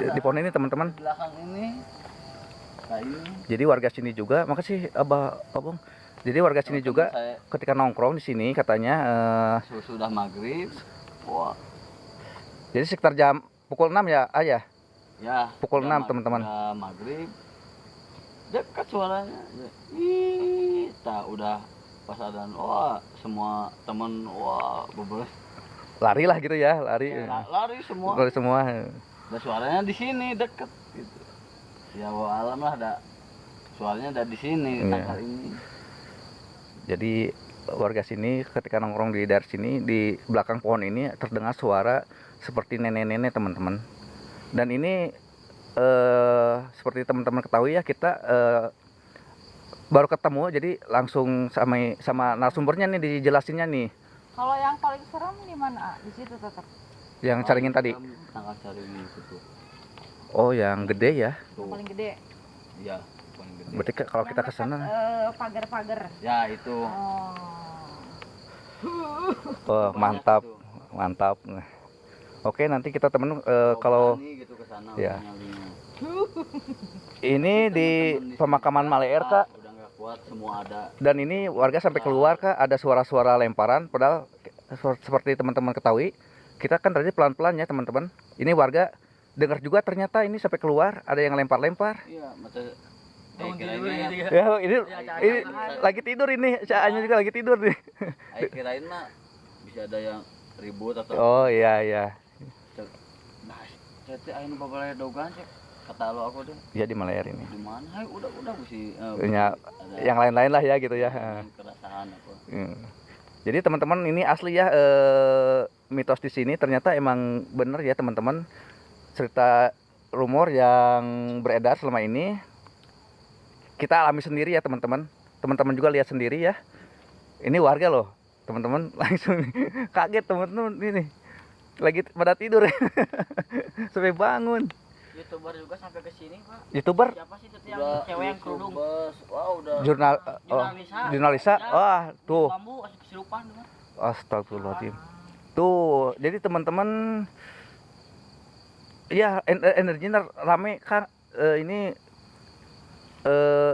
Di pohon ini teman-teman. Di belakang ini kayak ini. Jadi warga sini juga, makasih Abang. Jadi warga sini juga Saya ketika nongkrong di sini katanya sudah maghrib. Wah, jadi sekitar jam pukul 6 ya ayah. ya Pukul udah 6 teman-teman. Udah maghrib. Dekat suaranya. Udah pas adzan. Wah, semua teman bebel. Lari lah gitu ya, lari. Lari semua. Lari semua. Dan suaranya di sini deket gitu. Ya alam lah ada suaranya ada di sini tanggal ini. Jadi warga sini ketika nongkrong di daerah sini di belakang pohon ini terdengar suara seperti nenek-nenek teman-teman. Dan ini seperti teman-teman ketahui ya kita baru ketemu jadi langsung sama narasumbernya nih dijelasinnya nih. Kalau yang paling serem di mana? Di situ tetap. Yang caringin tadi. Tanggal caringin itu. Oh, yang gede ya. Yang paling gede. Iya, paling gede. Berarti kalau kita ke sana Pagar-pagar. Ya, itu. Oh, mantap. Mantap. Nah. Oke, nanti kita temen kalau gitu ke sana, ya. nyalinya. Ini di pemakaman Maleer, Kak. Udah nggak kuat, semua ada. Dan ini warga sampai keluar, Kak, ada suara-suara lemparan padahal seperti teman-teman ketahui, kita kan tadi pelan-pelan ya, teman-teman. Ini warga dengar juga ternyata ini sampai keluar ada yang lempar-lempar. Iya, macam Ya, ini lagi tidur ini, Caanya juga lagi tidur nih. Saya kirain mah bisa ada yang ribut atau Oh iya. nah, jadi ayo babalaya dogan cek kata lo aku deh. Iya di Maleer ini. Di mana? Hai udah sih. Yang lain-lain lah ya gitu ya. Kerasaan apa. Jadi teman-teman ini asli ya mitos di sini ternyata emang bener ya teman-teman. Cerita rumor yang beredar selama ini kita alami sendiri ya teman-teman. Teman-teman juga lihat sendiri ya. Ini warga loh, teman-teman langsung kaget teman-teman ini. Lagi pada tidur sampai bangun. YouTuber juga sampai ke sini, Pak. YouTuber? Siapa sih itu yang cewek yang kerudung? Wah, udah. Jurnalisa. Wah, tuh. Bambu kesurupan tuh. Astagfirullahaladzim. Tuh, jadi teman-teman ya energinya rame Kak. Ini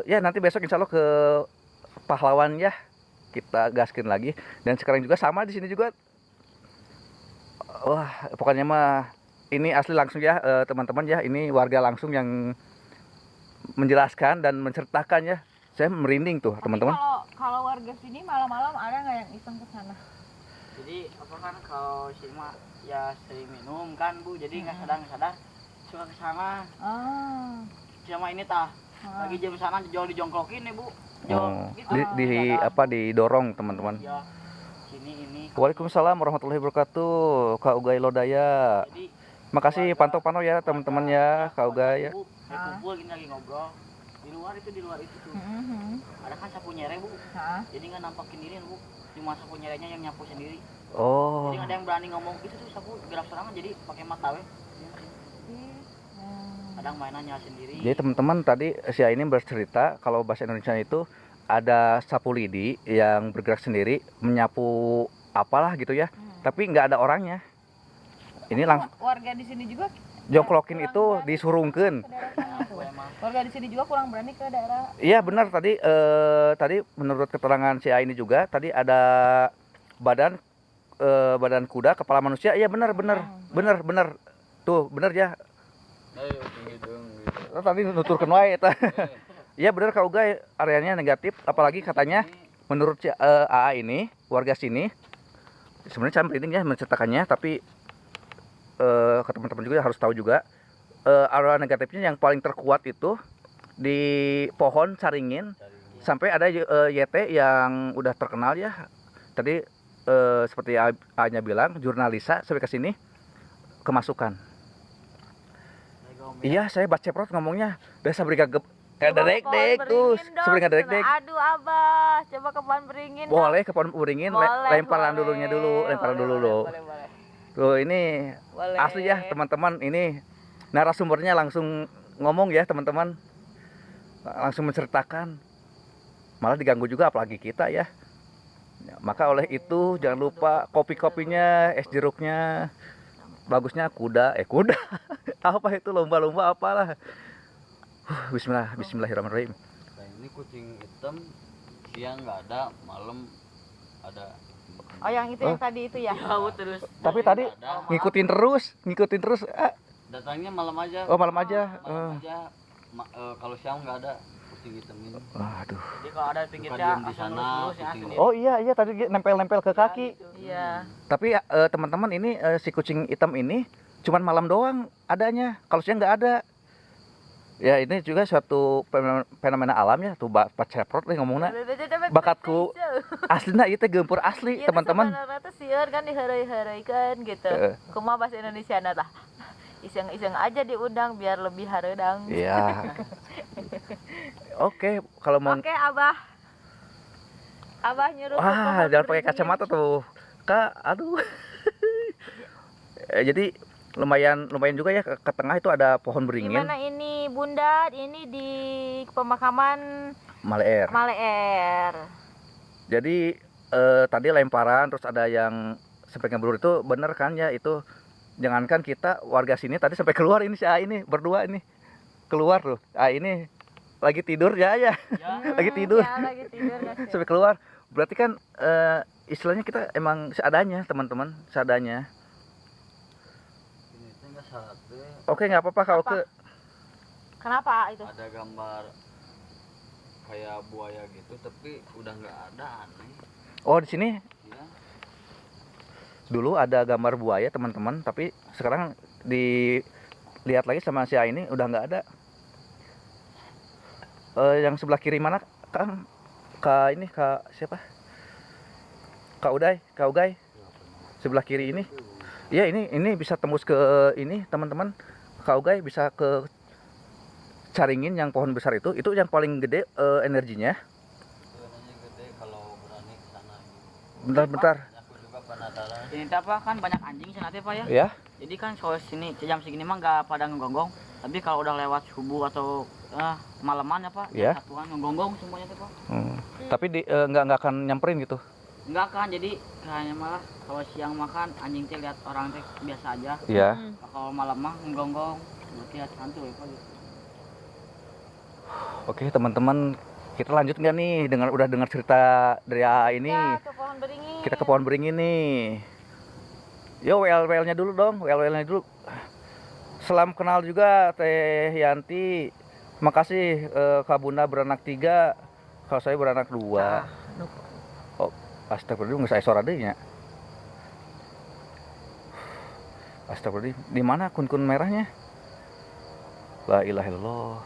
ya nanti besok insya Allah ke Pahlawan ya kita gaskin lagi. Dan sekarang juga sama di sini juga. Wah, pokoknya mah ini asli langsung ya teman-teman ya. Ini warga langsung yang menjelaskan dan menceritakan ya. Saya merinding tuh teman-teman. Kalau warga sini malam-malam ada nggak yang iseng ke sana? Jadi apa kan kalau si mak ya sering minum kan Bu, jadi nggak sadar suka ke sana. Sama ini tah lagi jam sana jual dijongkrokin ya Bu. Gitu. Didorong teman-teman. Ya, ini. Waalaikumsalam warahmatullahi wabarakatuh, Kak Ugay Lodaya. Jadi, makasih pantau-pantau ya teman-teman ya, Kak Ugay ya. Kumpul gini lagi ngobrol. Di luar itu tuh. Ada kan sapu nyere Bu. Jadi nggak nampakin diri Bu. Cuma sapu nyerenya yang nyapu sendiri. Oh. Jadi nggak ada yang berani ngomong gitu tuh sapu gerak serangan jadi pakai mata we. Kadang mainannya sendiri. Jadi teman-teman tadi si ini bercerita kalau bahasa Indonesia itu ada sapu lidi yang bergerak sendiri menyapu apalah gitu ya, tapi nggak ada orangnya. Ini langsung warga di sini juga jongklokin itu disurungkeun. Warga di sini juga kurang berani ke daerah. Iya benar tadi menurut keterangan si ini juga tadi ada badan kuda kepala manusia. Iya benar. Tuh benar ya. Tadi nuturkeun wae eta. Iya benar Kak Ugay, areanya negatif, apalagi katanya menurut AA ini warga sini sebenarnya saya merinding ya menceritakannya, tapi ke teman-teman juga harus tahu juga area negatifnya yang paling terkuat itu di pohon caringin sampai ada YT yang udah terkenal ya tadi seperti A-nya bilang jurnalisa sampai ke sini kemasukan. Iya, saya baceprot ngomongnya. Udah sabri gagep. Kayak dek tuh. Sabri dek. Aduh, Abah, coba ke pohon beringin. Boleh ke pohon beringin, lemparan dulu. Boleh. Tuh ini boleh. Asli ya, teman-teman. Ini narasumbernya langsung ngomong ya, teman-teman. Langsung menceritakan. Malah diganggu juga apalagi kita ya. Maka oleh itu jangan lupa kopi-kopinya, es jeruknya. Bagusnya kuda. Apa itu lomba-lomba apalah. Bismillahirrahmanirrahim. Nah, ini kucing hitam siang nggak ada, malam ada. Oh yang itu yang tadi itu ya? Terus. Tapi tadi ngikutin terus. Datangnya malam aja. Oh malam aja. Kalau siang nggak ada kucing hitam ini. Aduh. Jadi kalau ada pinggirnya di sana. Oh iya tadi nempel-nempel ke kaki. Iya. Tapi teman-teman ini si kucing hitam ini cuman malam doang adanya. Kalau siang nggak ada. Ya ini juga suatu fenomena alam ya. Tuh baceprot nih ngomongnya. Bakatku aslinya itu gempur asli teman-teman. Sebenarnya tuh sieun kan dihareuy-hareuikeun gitu. Kumaha bahasa Indonesiana lah. Iseng-iseng aja diundang biar lebih hareudang. Iya. Oke, kalau mau Oke, Abah nyuruh jangan pakai kacamata tuh. Kak, aduh. Jadi lumayan juga ya ke tengah itu ada pohon beringin. Gimana ini Bunda? Ini di pemakaman Maleer. Jadi tadi lemparan terus ada yang sampai ngeblur itu bener kan ya itu. Jangankan kita warga sini tadi sampai keluar ini si A ini berdua ini keluar loh. Ini lagi tidur ya. Lagi tidur. Ya, lagi tidur sampai keluar. Berarti kan istilahnya kita emang seadanya teman-teman, seadanya. Ini enggak sate. Oke, nggak apa-apa kalau ke. Kenapa itu? Ada gambar kayak buaya gitu tapi udah nggak ada, aneh. Oh, di sini? Ya. Dulu ada gambar buaya teman-teman, tapi sekarang dilihat lagi sama si A ini udah nggak ada. Yang sebelah kiri mana Kang? Kak siapa? Kak Ugay. Sebelah kiri ini. Iya ini bisa tembus ke ini teman-teman. Kak Ugay bisa ke caringin yang pohon besar itu yang paling gede energinya. Energinya gede kalau berani ke sana. Bentar. Ini apa kan banyak anjing sih nanti Pak ya? Ya. Jadi kan kalau sini jam segini mah nggak pada ngegonggong. Tapi kalau udah lewat subuh atau malaman ya Pak, ya. Satuan ngegonggong semuanya tuh Pak. Tapi nggak akan nyamperin gitu? Nggak kan, jadi kayaknya malah kalau siang makan anjing teh lihat orang teh biasa aja. Iya. Kalau malam mah ngegonggong, berarti lihat hantu ya Pak. Oke teman-teman, kita lanjut nggak nih udah dengar cerita dari AA ini? Ya, ke pohon beringin. Kita ke pohon beringin nih. Yo WL-nya dulu dong, WL-nya dulu. Salam kenal juga Teh Yanti. Makasih Kak Bunda beranak 3, kalau saya beranak 2. Oh, astagfirullah nggak saya suara deh ya. Astagfirullah, di mana kun-kun merahnya? La ilaha illallah.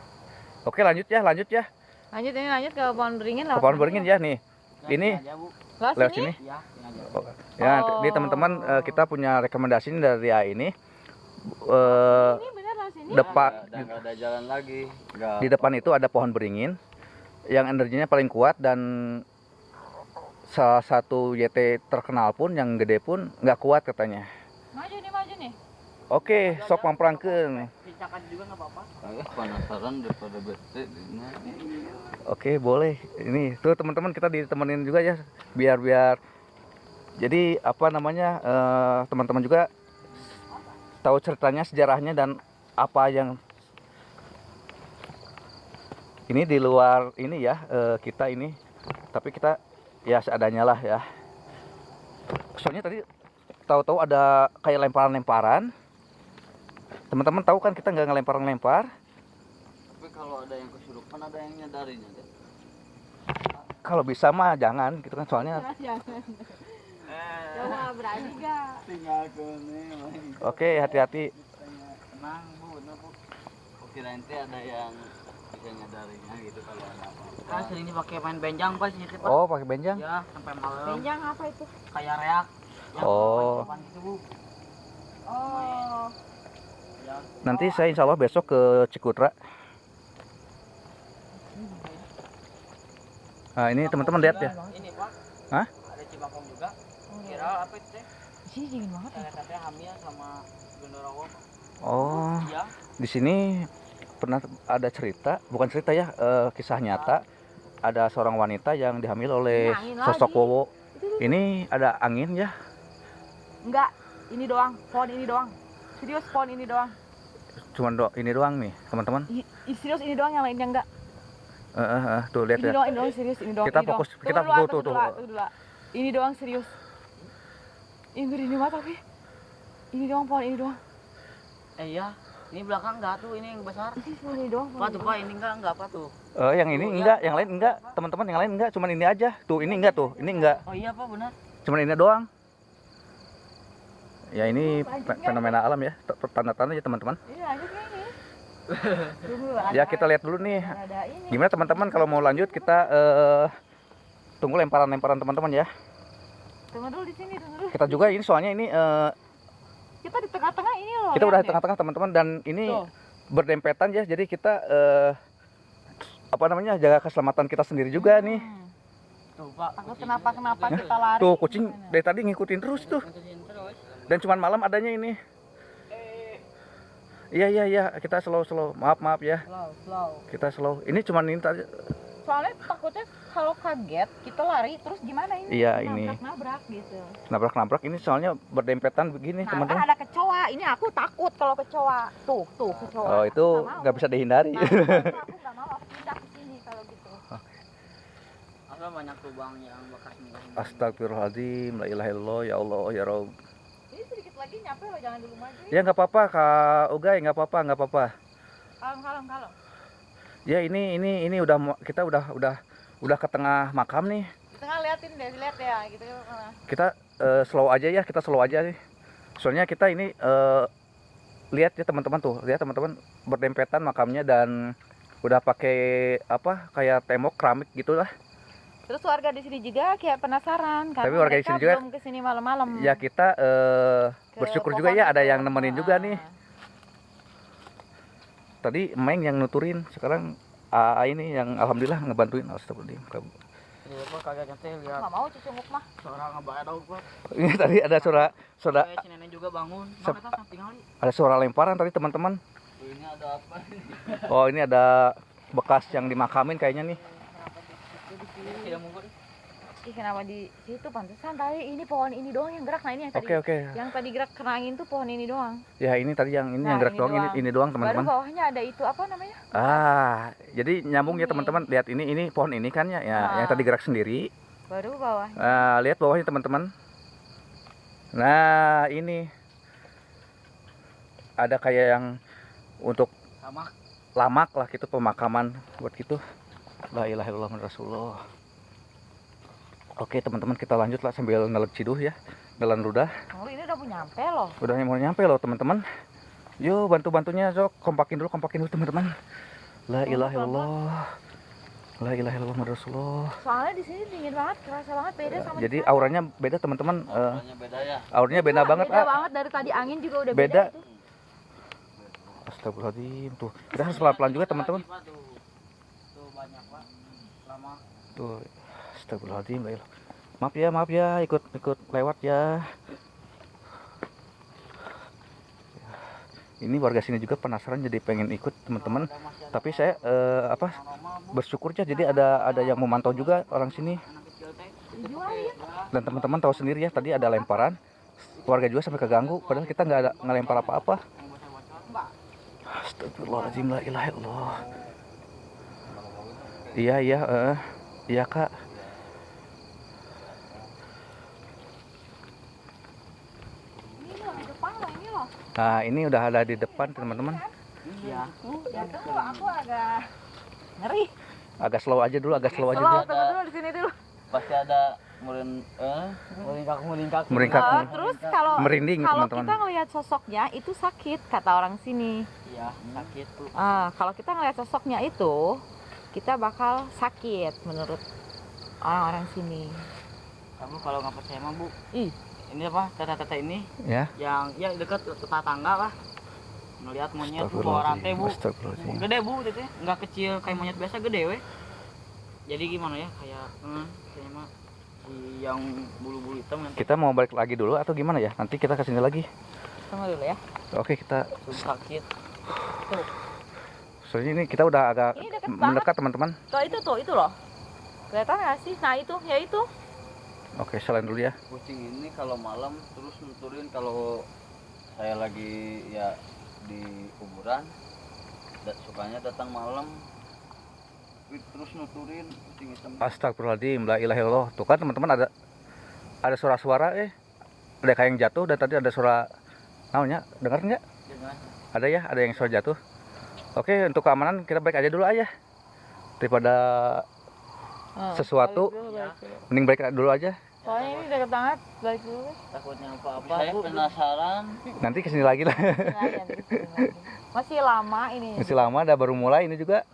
Oke, lanjut ya. Lanjut ke pohon beringin lah. Ke pohon beringin ya nih. Ini lewat sini. Ya, ini teman-teman kita punya rekomendasi dari ini. Ini benar lah sini. Depan nggak ada jalan lagi. Di depan itu ada pohon beringin yang energinya paling kuat dan salah satu YT terkenal pun yang gede pun nggak kuat katanya. Maju nih. Oke, sok mamprangkeun. Dicakan juga nggak apa-apa. Penasaran daripada bete. Oke, boleh. Ini tuh teman-teman kita ditemenin juga ya biar jadi apa namanya teman-teman juga tahu ceritanya, sejarahnya dan apa yang ini di luar ini ya kita ini, tapi kita ya seadanya lah ya. Soalnya tadi tahu-tahu ada kayak lemparan-lemparan. Teman-teman tahu kan kita nggak ngelempar-lempar. Tapi kalau ada yang kesurupan ada yang nyadarinya deh. Kalau bisa mah jangan gitu kan, soalnya. Coba berani gak? Oke, hati-hati. Tenang bu, kirain teh ada yang bisa nyadarinya gitu kalau ada apa-apa. Kan sering dipakai main benjang Pak sini Pak. Oh, pakai benjang? Ya, sampai malam. Benjang apa itu? Kayak reak. Oh. Gitu, Bu. Oh. Nanti saya insya Allah besok ke Cikutra. Nah, ini teman-teman lihat ya. Ini Pak. Hah? Ada Cibakong juga. Kira apa itu teh? Sini dingin banget. Katanya hamil sama Gondorowo. Oh. Iya. Di sini pernah ada cerita, bukan cerita ya, kisah nyata. Ada seorang wanita yang dihamil oleh sosok Wowo. Ini ada angin ya? Enggak, ini doang, pohon ini doang. Serius, pohon ini doang. Cuman ini doang nih, teman-teman. Serius ini doang, yang lainnya enggak. Tuh lihat ya. Ini doang, serius, ini doang. Kita ini fokus, doang. kita tuh. Ini doang serius. Ini ini mah tapi. Ini doang pohon ini doang. Iya. Ini belakang enggak tuh, ini yang besar. Ini doang. Pak tuh Pak, ini enggak apa tuh? Yang ini enggak, yang lain enggak, teman-teman, yang lain enggak, cuman ini aja. Tuh, ini enggak tuh, ini enggak. Oh iya Pak, benar. Cuman ini doang. Ya ini fenomena alam ya, tanda-tanda ya teman-teman. Iya, lanjutnya ini. Ya kita lihat dulu nih. Gimana teman-teman kalau mau lanjut kita tunggu lemparan-lemparan teman-teman ya. Tunggu dulu di sini, tunggu dulu. Kita juga ini soalnya ini kita di tengah-tengah ini loh. Kita udah di tengah-tengah teman-teman dan ini berdempetan ya. Jadi kita apa namanya, jaga keselamatan kita sendiri juga nih. Tuh Pak, takut kenapa kita lari. Tuh kucing dari tadi ngikutin terus tuh. Dan cuman malam adanya ini. Iya, kita slow. Maaf ya. Slow. Kita slow. Ini cuman ini tadi. Soalnya takutnya kalau kaget kita lari terus gimana ini? Iya, ini. Nabrak gitu. Nabrak ini soalnya berdempetan begini, teman-teman. Kan ada kecoa. Ini aku takut kalau kecoa. Tuh kecoa. Oh, itu nggak bisa dihindari. Nah, aku nggak mau, aku pindah ke sini kalau gitu. Apa banyak lubang yang bekas nih. Astagfirullahaladzim, la ilaha illallah, ya Allah, ya Rabb. Ini sedikit lagi nyampe loh, jangan dulu maju. Ya nggak apa-apa Kak Ugay, nggak apa-apa. Kalem. Ya ini kita udah ke tengah makam nih. Di tengah lihat ya gitu. Kita slow aja nih. Soalnya kita ini lihat ya teman-teman tuh, lihat teman-teman berdempetan makamnya dan udah pakai apa kayak tembok keramik gitulah. Terus warga di sini juga kayak penasaran karena tapi warga di sini juga belum kesini malam-malam. Ya kita bersyukur juga ya ada yang nemenin juga nih. Tadi Meng yang nuturin, sekarang ini yang alhamdulillah ngebantuin. Astagfirullahaladzim. Iya Pak, kagak ngerti lihat. Nggak mau cuci muk mah. Suara ngebadau Pak. Ini tadi ada suara Si nenek juga bangun. Ada suara lemparan tadi teman-teman. Ini ada apa? Oh, ini ada bekas yang dimakamin kayaknya nih. Tidak mungkin. Ih, kenapa di situ pantesan tadi ini pohon ini doang yang gerak. Nah, ini yang tadi. Oke. Yang tadi gerak kena angin tuh pohon ini doang. Ya, ini tadi yang ini yang gerak doang, ini doang teman-teman. Baru bawahnya ada itu apa namanya? Jadi nyambung ya teman-teman. Lihat ini pohon ini kan ya, yang tadi gerak sendiri. Baru bawahnya. Lihat bawahnya teman-teman. Nah, ini ada kayak yang untuk lamak lah gitu, pemakaman buat gitu. La ilaha illallah Rasulullah. Oke teman-teman, kita lanjut lah sambil nelep ciduh ya, nelan ludah. Oh ini udah mau nyampe loh. Udah mau nyampe loh teman-teman. Yuk bantu-bantunya sok, kompakin dulu teman-teman. La ilaha illallah. La ilaha illallah Muhammadur Rasulullah. Soalnya di sini dingin banget, kerasa banget beda sama jadi auranya beda teman-teman. Auranya beda ya. Auranya beda banget. Beda banget dari tadi, angin juga udah beda. Itu. Astagfirullahaladzim, tuh kita harus pelan-pelan juga teman-teman. Tuh banyak Pak, lama. Tuh, astagfirullahaladzim. Maaf ya, ikut lewat ya. Ini warga sini juga penasaran jadi pengen ikut teman-teman. Tapi saya bersyukur aja jadi ada yang memantau juga orang sini. Dan teman-teman tahu sendiri ya, tadi ada lemparan. Warga juga sampai keganggu padahal kita nggak ada ngelempar apa-apa. Astagfirullahaladzim, la ilaha illallah. Iya Kak. Nah ini udah ada di depan teman-teman. Iya. Ya tuh aku agak ngeri. Agak slow aja dulu. Slow di sini dulu. Pasti ada meringkak. Terus kalau merinding teman-teman. Kita ngelihat sosoknya itu sakit kata orang sini. Iya sakit tuh. Kalau kita ngelihat sosoknya itu kita bakal sakit menurut orang-orang sini. Kamu kalau nggak percaya mah Bu. Ini apa tata ini ya yang dekat tetangga lah ngelihat monyet Bu bawa rantai Bu, gede Bu itu nggak kecil kayak monyet biasa, gede jadi gimana ya kayak mah si yang bulu-bulu hitam nanti. Kita mau balik lagi dulu atau gimana ya, nanti kita kesini lagi tunggu dulu ya. Oke kita sakit tuh soalnya ini kita udah agak mendekat teman-teman. Tuh itu loh kelihatan nggak sih? Nah itu ya itu. Oke, selain dulu ya. Kucing ini kalau malam terus nuturin kalau saya lagi ya di kuburan, sukanya datang malam terus nuturin kucing hitam. Astagfirullahaladzim, la ilaha illallah. Tuh kan teman-teman ada suara-suara ada kayak yang jatuh dan tadi ada suara namanya, dengar nggak? Ada ya, ada yang suara jatuh. Oke, untuk keamanan kita balik aja dulu aja daripada sesuatu mending balik dulu aja. Soalnya ini dekat banget, balik dulu. Takutnya apa-apa. Saya penasaran. Nanti kesini lagi lah. Masih lama ini. Masih lama, baru mulai ini juga.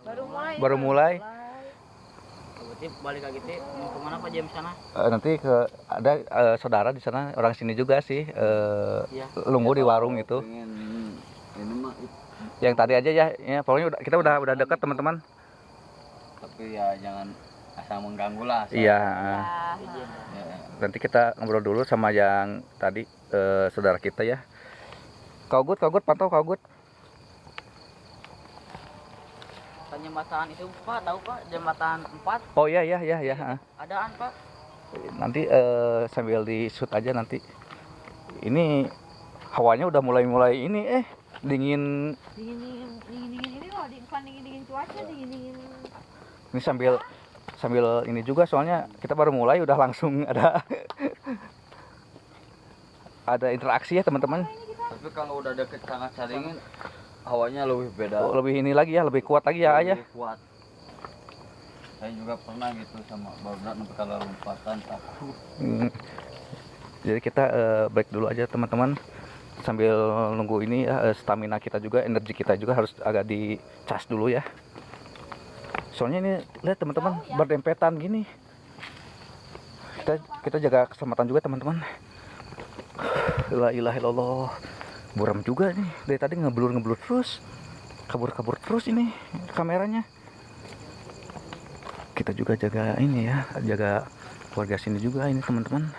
Baru mulai. Berarti balik lagi mau kemana Pak jam sana? Nanti ada saudara di sana, orang sini juga sih. Nunggu di warung itu. Ini mah yang tadi aja ya pokoknya kita udah dekat teman-teman. Tapi ya jangan asal mengganggu lah. Iya. Nanti kita ngobrol dulu sama yang tadi saudara kita ya. Kau Gut pantau Kau Gut. Jembatan itu Pak, tahu Pak jembatan 4? Oh iya. Adaan Pak. Nanti sambil di shoot aja nanti. Ini hawanya udah mulai ini dingin ini loh, bukan dingin cuaca, dingin. Ini sambil ini juga soalnya kita baru mulai udah langsung ada interaksi ya teman-teman. Tapi kalau udah deket sangat saringin hawanya lebih beda. Lebih ini lagi ya, lebih kuat lagi ya ayah. Kuat. Saya juga pernah gitu sama barudak sampai kalau lompatan takut. Jadi kita break dulu aja teman-teman. Sambil nunggu ini ya, stamina kita juga, energi kita juga harus agak dicas dulu ya. Soalnya ini lihat teman-teman berdempetan gini. Kita jaga keselamatan juga teman-teman. La ilaha illallah. Buram juga nih. Dari tadi ngeblur terus. Kabur terus ini kameranya. Kita juga jaga ini ya, jaga warga sini juga ini teman-teman.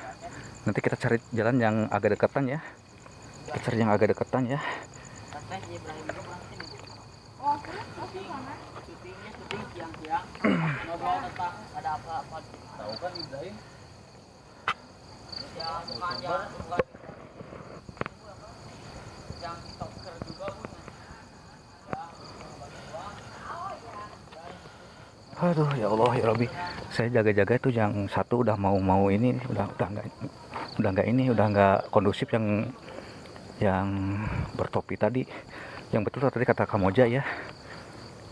Nanti kita cari jalan yang agak dekatan ya. Kita cari yang agak dekatan ya. Syuting siang-siang ngobrol tentang ada apa-apa. Tahu kan Ibrahim? Ya bukan yang TikToker juga Bu. Aduh ya Allah ya Rabbi. Saya jaga-jaga itu yang satu udah mau ini udah nggak kondusif yang bertopi tadi. Yang betul tadi kata Kamoja ya.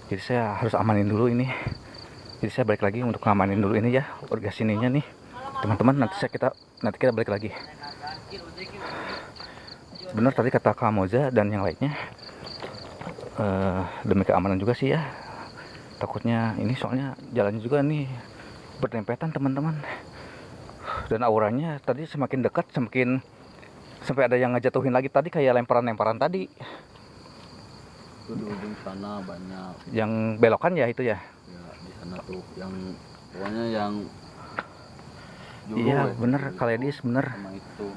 Jadi saya harus amanin dulu ini. Jadi saya balik lagi untuk ngamanin dulu ini ya warga sininya nih. teman-teman. Nanti kita balik lagi. Benar tadi kata Kak Moza dan yang lainnya, demi keamanan juga sih ya, takutnya ini soalnya jalannya juga nih berdempetan teman-teman, dan auranya tadi semakin dekat semakin sampai ada yang ngejatuhin lagi tadi, kayak lemparan-lemparan tadi. Itu di ujung sana banyak Yang belokan ya itu ya? Ya di sana tuh yang pokoknya yang dulu Iya ya, bener dulu Kaledis, bener sama itu.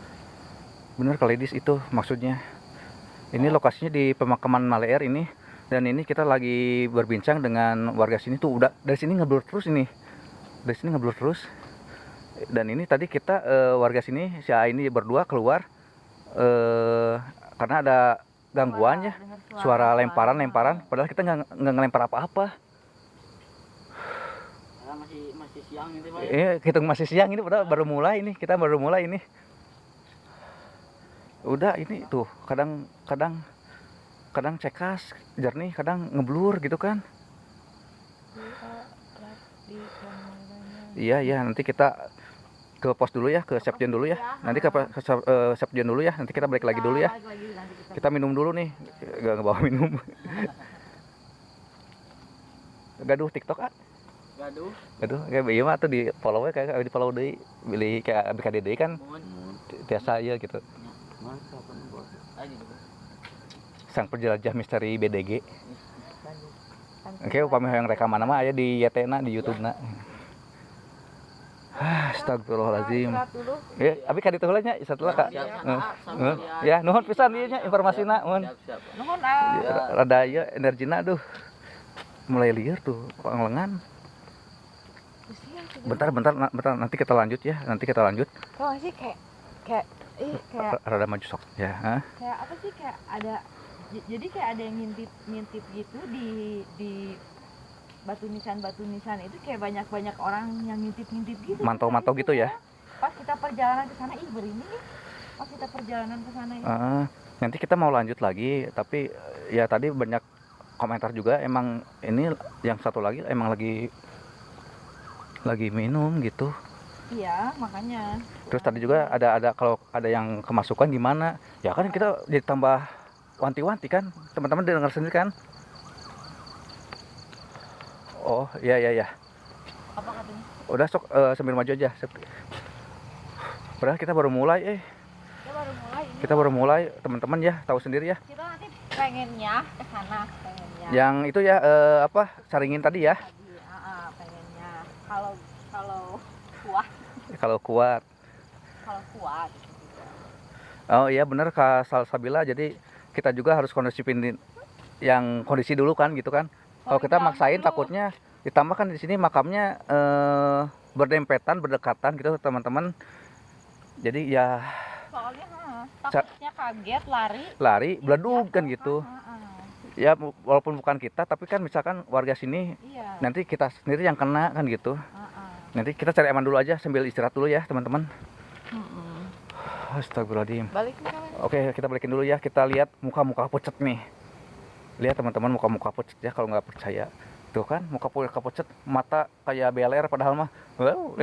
bener Kaledis itu maksudnya. Ini lokasinya di pemakaman Maleer ini, dan ini kita lagi berbincang dengan warga sini tuh. Udah dari sini ngeblur terus ini, dari sini ngeblur terus. Dan ini tadi kita warga sini si A ini berdua keluar karena ada gangguan ya, suara lemparan padahal kita nggak ngelempar apa-apa. Masih siang ini Pak. Kita masih siang ini, padahal baru mulai ini, kita baru mulai ini. Udah ini tuh kadang cekas jernih, kadang ngeblur gitu kan. Iya nanti kita ke pos dulu ya, ke Sepjon dulu ya. Nanti ke Sepjon dulu ya, nanti kita balik lagi dulu ya. Kita minum dulu nih, gak bawa minum. Gaduh TikTok ah. Gaduh kayak iya mah tuh di follow kayak di follow deui, beli kayak BKDD kan. Biasa ya gitu. Sang penjelajah misteri BDG. Oke, upami yang rekaman nama aya di YT-na, di YouTube-na. Astagfirullahaladzim. Ya, abi ka ditu heula nya setelah Kak. Ya, nuhun pisan ieu nya informasina, mun. Nuhun Rada ieu energina aduh. Mulai liar tuh, panglengan. Bentar, nanti kita lanjut ya. Kalau sih kayak Rada maju sok ya. Kayak apa sih, kayak ada, jadi kayak ada yang ngintip gitu di batu nisan itu, kayak banyak orang yang ngintip gitu. Mantau gitu ya. Pas kita perjalanan ke sana, berinding nih. Pas kita perjalanan ke sana ini. Nanti kita mau lanjut lagi, tapi ya tadi banyak komentar juga, emang ini yang satu lagi emang lagi minum gitu. Iya, makanya. Terus tadi juga ada kalau ada yang kemasukan gimana? Ya kan kita jadi tambah wanti-wanti kan. Teman-teman dengar sendiri kan? Oh, iya. Apa katanya? Udah sok sambil maju aja. Padahal kita baru mulai Kita baru mulai, teman-teman ya, tahu sendiri ya. Kita nanti pengennya ke sana, Yang itu ya saringin tadi ya. Pengennya. Kalau kuat. Oh iya benar Kak Salsabila, jadi kita juga harus kondisi dulu kan gitu kan. Kalau kita maksain dulu, takutnya ditambah kan di sini makamnya berdekatan gitu teman-teman. Jadi ya soalnya takutnya kaget lari beledug kan gitu. Ya walaupun bukan kita, tapi kan misalkan warga sini, nanti kita sendiri yang kena kan gitu. Nanti kita cari aman dulu aja sambil istirahat dulu ya teman-teman. Astagfirullahaladzim. Oke, kita balikin dulu ya. Kita lihat muka-muka pucet nih. Lihat teman-teman muka-muka pucet ya, kalau nggak percaya. Tuh kan muka pucet, mata kayak beler padahal mah. Wow.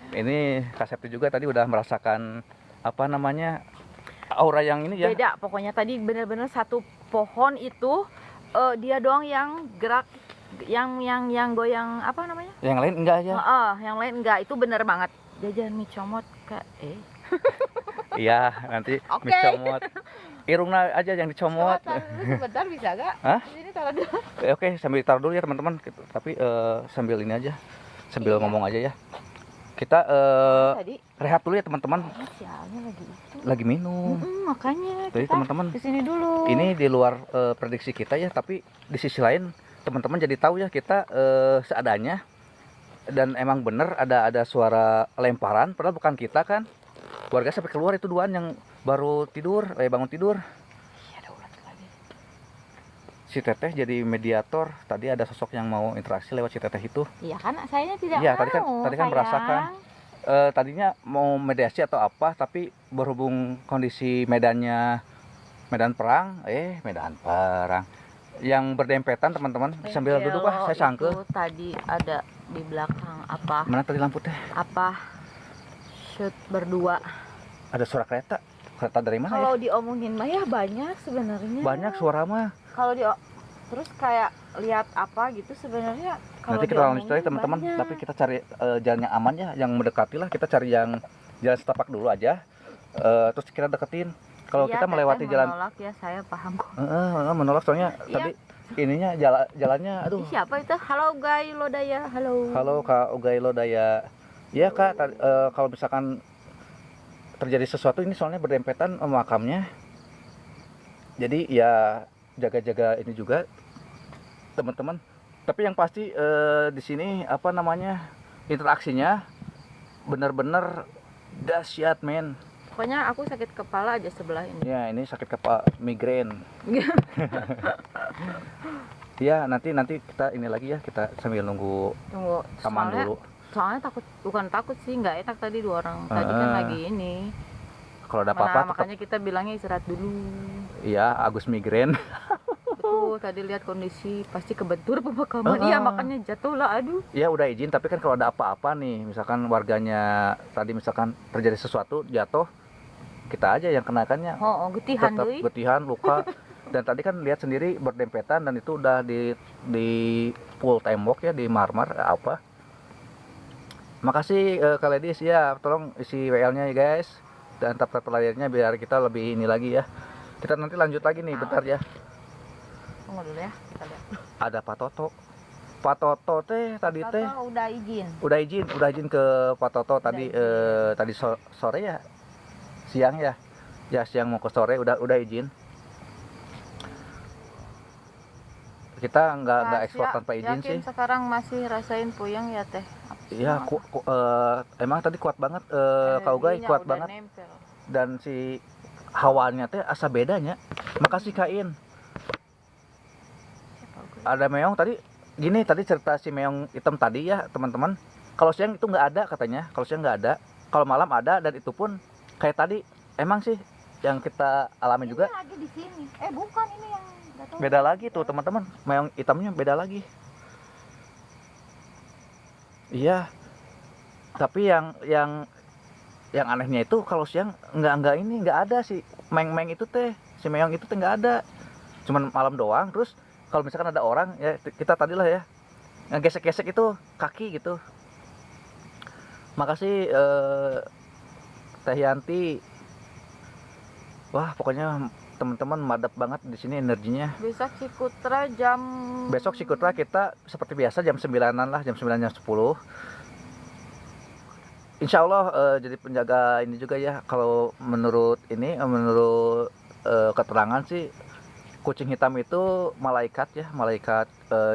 Ini Kak Septi juga tadi udah merasakan apa namanya, aura yang ini ya. Beda pokoknya tadi benar-benar satu pohon itu dia doang yang gerak, yang goyang, apa namanya? Yang lain enggak ya? Yang lain enggak, itu bener banget. Jajan mie comot Kak. Iya, nanti mie comot. Irungna aja yang dicomot. Sebentar bisa gak? Di sini taruh dulu. Oke, sambil taruh dulu ya teman-teman. Tapi sambil ini aja, sambil ngomong aja ya. Kita rehat dulu ya teman-teman. Lagi minum. Makanya jadi teman-teman kesini dulu. Ini di luar prediksi kita ya, tapi di sisi lain teman-teman jadi tahu ya kita seadanya. Dan emang bener ada suara lemparan, padahal bukan kita kan. Warga sampai keluar itu duaan yang baru tidur, bangun tidur. Iya, ada ulat lagi. Si Teteh jadi mediator. Tadi ada sosok yang mau interaksi lewat si Teteh itu. Iya kan, saya tidak iya, mau. Tadi kan merasakan. Tadinya mau mediasi atau apa, tapi berhubung kondisi medannya medan perang, yang berdempetan teman-teman. Sambil duduk lah, saya sangke. Tadi ada di belakang apa Mana tadi lampu teh? shoot berdua. Ada suara kereta. Kereta dari mana Kalau ya? diomongin mah ya banyak sebenarnya. Banyak suara mah. Kalau terus kayak lihat apa gitu sebenarnya kalau Nanti kita lanjut diomongin lagi teman-teman, banyak. tapi kita cari jalan yang aman ya, yang mendekati lah. Kita cari yang jalan setapak dulu aja. Terus kita deketin. Kalau Iya, kita melewati Teteh jalan menolak ya, saya paham kok. menolak soalnya Iya. tadi ininya jalannya aduh. Ih, siapa itu? Halo Gai Lodaya, halo. Halo Kak Ugailo Daya. Iya Kak, kalau misalkan terjadi sesuatu ini soalnya berdempetan makamnya. Jadi ya jaga-jaga ini juga teman-teman. Tapi yang pasti di sini apa namanya interaksinya benar-benar dahsyat men. Pokoknya aku sakit kepala aja sebelah ini. Ya ini sakit kepala migrain. Ya nanti kita ini lagi ya, kita sambil nunggu Tunggu, aman dulu. soalnya bukan takut sih, nggak enak tadi 2 orang tadi kan lagi ini. Kalau ada apa-apa tetap Makanya kita bilangnya istirahat dulu. iya Agus migrain. Betul, tadi lihat kondisi pasti kebentur pemakaman. Iya, makanya jatuh lah, aduh. Ya udah izin, tapi kan kalau ada apa-apa nih, misalkan warganya tadi misalkan terjadi sesuatu jatuh, kita aja yang kenakannya. Oh, getihan Tetap deui. betihan, luka. Dan tadi kan lihat sendiri berdempetan dan itu udah di full tembok ya, di marmer apa. Makasih Kak Ledis ya, tolong isi WL-nya ya guys. Dan tap layarnya biar kita lebih ini lagi ya. Kita nanti lanjut lagi nih bentar ya. Tunggu dulu ya, kita lihat. Ada Pak Toto. Pak Toto teh tadi teh Toto udah izin. udah izin ke Pak Toto tadi tadi sore ya, siang ya, siang mau ke sore udah izin. Kita nggak ekspor tanpa izin sih. Sekarang masih rasain puyeng ya teh. Iya, emang tadi kuat banget Kak Ugai kuat banget. Nempel. Dan si hawanya teh asa bedanya. Makasih Kain. Ada meong tadi gini, tadi cerita si meong hitam tadi ya teman-teman. Kalau siang itu nggak ada katanya, kalau siang nggak ada, kalau malam ada, dan itu pun kayak tadi emang sih yang kita alami juga. Ini lagi di sini. Bukan, ini yang nggak tahu. Beda lagi tuh teman-teman, meong hitamnya beda lagi. Iya, tapi yang anehnya itu kalau siang nggak ada si meng itu teh, si meong itu teh nggak ada, cuman malam doang. Terus kalau misalkan ada orang ya kita tadilah ya ngegesek-gesek itu kaki gitu. Makasih Teh Yanti. Wah pokoknya teman-teman madep banget di sini energinya. Besok Cikutra kita seperti biasa jam 9-an lah, jam 9 jam 10. Insya Allah jadi penjaga ini juga ya. Kalau menurut keterangan sih kucing hitam itu malaikat ya, malaikat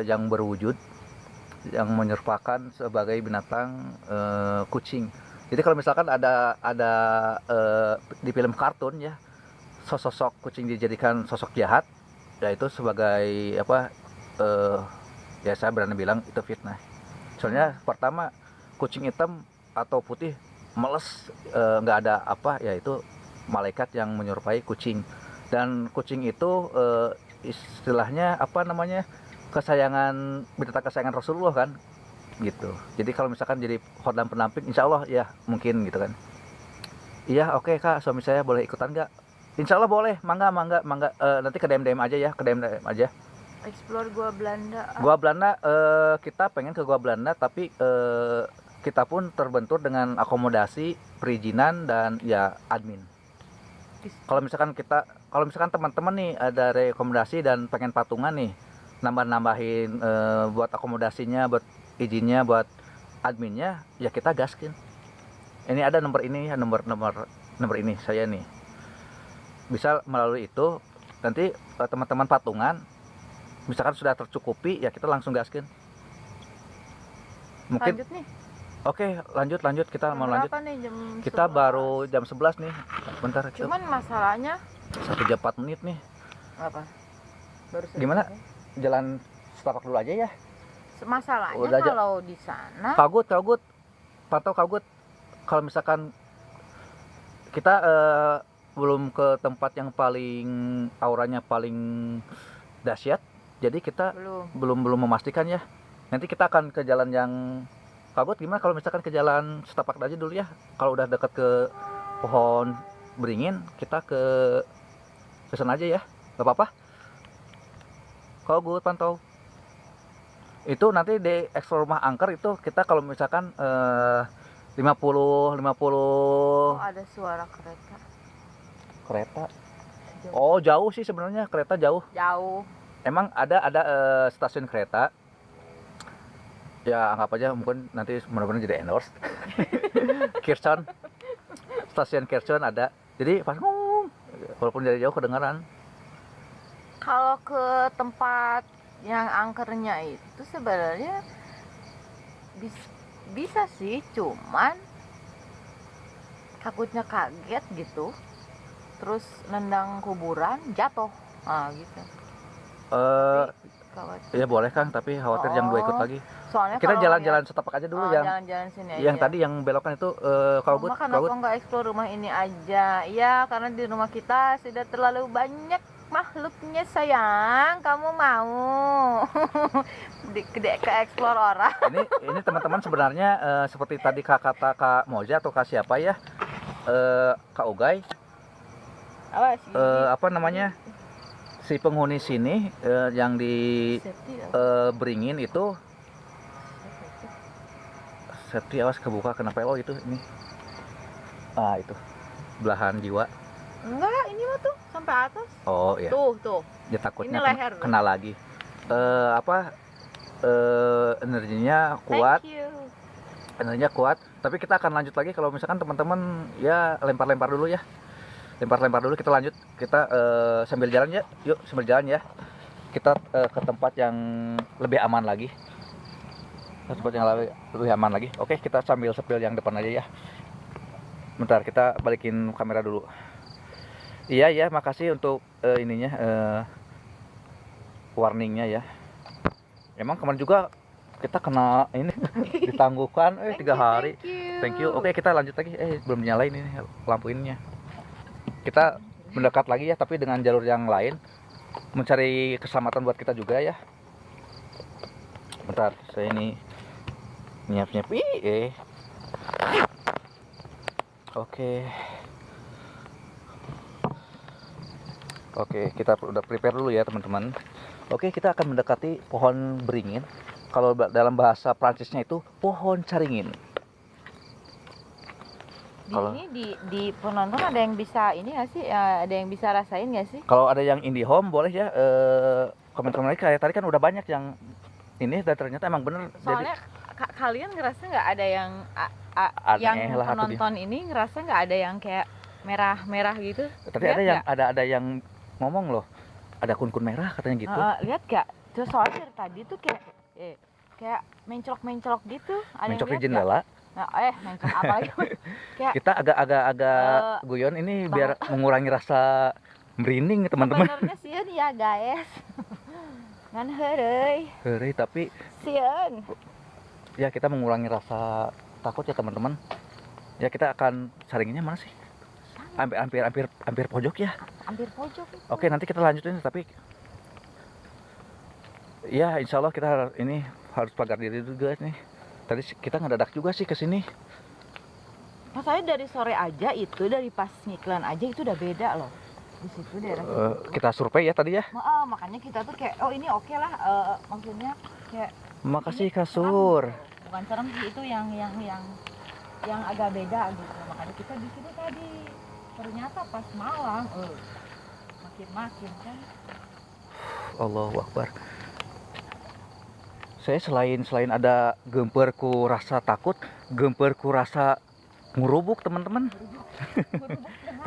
yang berwujud, yang menyerupakan sebagai binatang kucing. Jadi kalau misalkan ada di film kartun ya, sosok kucing dijadikan sosok jahat, yaitu sebagai apa? Ya saya berani bilang itu fitnah. Soalnya pertama kucing hitam atau putih meles, nggak ada apa, yaitu malaikat yang menyerupai kucing. Dan kucing itu istilahnya apa namanya, binatang kesayangan Rasulullah kan, gitu. Jadi kalau misalkan jadi khodam pendamping, insya Allah ya mungkin gitu kan. Iya oke Kak, suami saya boleh ikutan nggak? Insya Allah boleh, mangga. Nanti ke DM aja ya, ke DM aja. Explore Gua Belanda. Gua Belanda, kita pengen ke Gua Belanda, tapi kita pun terbentur dengan akomodasi, perizinan, dan ya admin. Kalau misalkan teman-teman nih ada rekomendasi dan pengen patungan nih, nambahin buat akomodasinya, buat izinnya, buat adminnya, ya kita gaskin. Ini ada nomor ini ya, nomor ini saya nih. Bisa melalui itu, nanti teman-teman patungan misalkan sudah tercukupi ya kita langsung gaskin. Mungkin Lanjut nih. Oke, lanjut kita mau lanjut. Nih, jam Kita 11. baru jam 11 nih. Bentar. Cuman masalahnya 1 jam 4 menit nih. apa? Baru Gimana? selesai. Jalan setapak dulu aja ya. Masalahnya Udah aja. kalau di sana Kagut. Pantau kagut. Kalau misalkan kita belum ke tempat yang paling auranya paling dahsyat, jadi kita belum. belum memastikan ya. Nanti kita akan ke jalan yang Kabut. Gimana kalau misalkan ke jalan setapak aja dulu ya? Kalau udah dekat ke pohon beringin, kita ke sana aja ya, nggak apa-apa. Kabut pantau. Itu nanti di explore rumah angker itu kita kalau misalkan 50. Oh, ada suara kereta. Kereta. Oh, jauh sih sebenarnya, kereta jauh. Jauh. Emang ada stasiun kereta. Ya anggap aja mungkin nanti benar-benar jadi endorse. Kirson. Stasiun Kirson ada. Jadi pas walaupun dari jauh kedengaran. Kalau ke tempat yang angkernya itu sebenarnya bisa sih, cuman takutnya kaget gitu, terus nendang kuburan jatuh, gitu. Ya boleh Kang, tapi khawatir yang dua ikut lagi. Soalnya kita jalan-jalan setapak aja dulu yang jalan-jalan sini yang aja. tadi yang belokan itu Kabut. Kenapa nggak explore rumah ini aja? Ya karena di rumah kita sudah terlalu banyak makhluknya sayang. Kamu mau ke explore orang? Ini teman-teman sebenarnya seperti tadi kata Kak Moja atau Kak siapa ya, Kak Ugay. Apa namanya, si penghuni sini yang di Beringin itu safety, awas kebuka kenapa lo itu ini itu belahan jiwa. Enggak, ini mah tuh sampai atas. Oh iya. Tuh. Ya takutnya Ini leher. kena lagi. Energinya kuat. Thank you. Energinya kuat. Tapi kita akan lanjut lagi kalau misalkan teman-teman ya lempar-lempar dulu ya. Lempar-lempar dulu, kita lanjut. Kita sambil jalan ya. Yuk, sambil jalan ya. Kita ke tempat yang lebih aman lagi. Tempat yang lebih aman lagi. Oke, kita sambil sepil yang depan aja ya. Bentar, kita balikin kamera dulu. Iya, makasih untuk ininya, warningnya ya. Emang kemarin juga kita kena ini ditangguhkan 3 hari. Thank you. Oke, kita lanjut lagi. Belum nyalain ini lampu ininya. Kita mendekat lagi ya, tapi dengan jalur yang lain, mencari keselamatan buat kita juga ya. Bentar, saya ini nyiap-nyiap. Oke, kita udah prepare dulu ya teman-teman. Oke, kita akan mendekati pohon beringin. Kalau dalam bahasa Prancisnya itu pohon caringin. Di penonton ada yang bisa ini nggak sih? Ada yang bisa rasain nggak sih? Kalau ada yang IndiHome boleh ya komentar mereka. Kayak tadi kan udah banyak yang ini dan ternyata emang bener. Soalnya kalian ngerasa nggak ada yang yang penonton ini ngerasa nggak ada yang kayak merah-merah gitu? Tadi ada yang ngomong loh, ada kun-kun merah katanya gitu. Lihat gak? Terus soalnya dari tadi tuh kayak menclok gitu. Ada menclok yang di jendela. Menclok apa lagi? Kita agak guyon ini biar mengurangi rasa merinding teman-teman. Sebenarnya sieun ya guys. Ngan heureuy tapi sieun. Ya kita mengurangi rasa takut ya teman-teman. Ya kita akan saringinnya mana sih? Hampir pojok ya. Hampir pojok. Oke, nanti kita lanjutin, tapi ya insya Allah kita ini harus pagar diri juga nih. Tadi kita ngedadak juga sih ke sini. Masalahnya dari sore aja itu, dari pas ngiklan aja itu udah beda loh. Di situ daerah kita survei ya tadi ya. Makanya kita tuh kayak ini oke lah, maksudnya kayak makasih kasur. Bukan serem sih, itu yang agak beda gitu. Makanya kita di situ tadi. Ternyata pas malam makin kan. Allahu Akbar. Saya selain ada gemperku rasa takut, gemperku rasa ngurubuk teman-teman.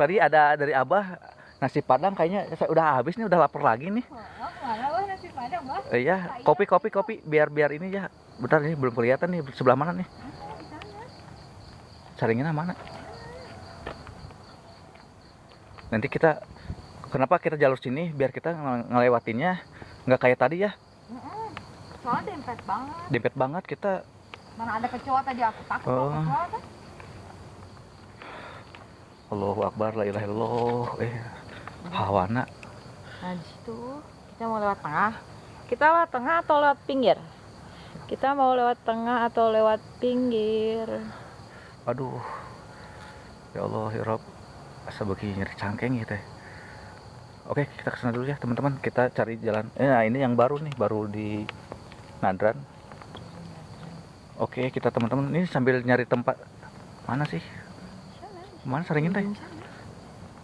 Tadi ada dari Abah nasi padang, kayaknya saya udah habis nih, udah lapar lagi nih. Mana Bang nasi padang, Bang? Iya, kopi biar ini ya. Bentar, ini belum kelihatan nih sebelah mana nih. Saringinnya mana? Nanti kenapa kita jalur sini biar kita ngelewatinnya nggak kayak tadi ya. Soalnya dempet banget kita. Mana ada kecoa tadi, aku takut kecoa kan. Allahu Akbar, la ilaha illallah. Hawana. Nah di situ kita mau lewat tengah. Kita lewat tengah atau lewat pinggir? Kita mau lewat tengah atau lewat pinggir? Aduh, ya Allah ya Rob, asa bagi nyeri cangkeng gitu ya. Oke, kita kesana dulu ya teman-teman. Kita cari jalan. Nah ini yang baru nih, baru di Nadran. Oke, kita teman-teman ini sambil nyari tempat. Mana sih? Mana saringin teh?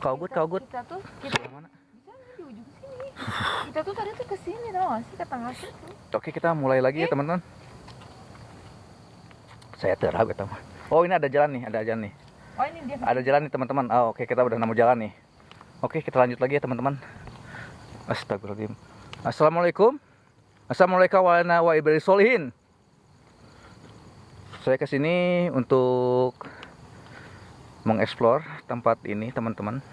Kaugut. Kita tuh Mana? di ujung sini. Kita tuh tadi tuh ke sini tau gak sih, ke tengah situ. Oke, kita mulai lagi ya teman-teman. Saya terang gitu. Oh ini ada jalan nih, Oh ini dia. Ada jalan nih teman-teman. Oh, oke, kita udah nemu jalan nih. Oke, kita lanjut lagi ya teman-teman. Astagfirullahaladzim. Assalamualaikum. Assalamualaikum warahmatullahi wabarakatuh. Saya kesini untuk mengeksplor tempat ini teman-teman.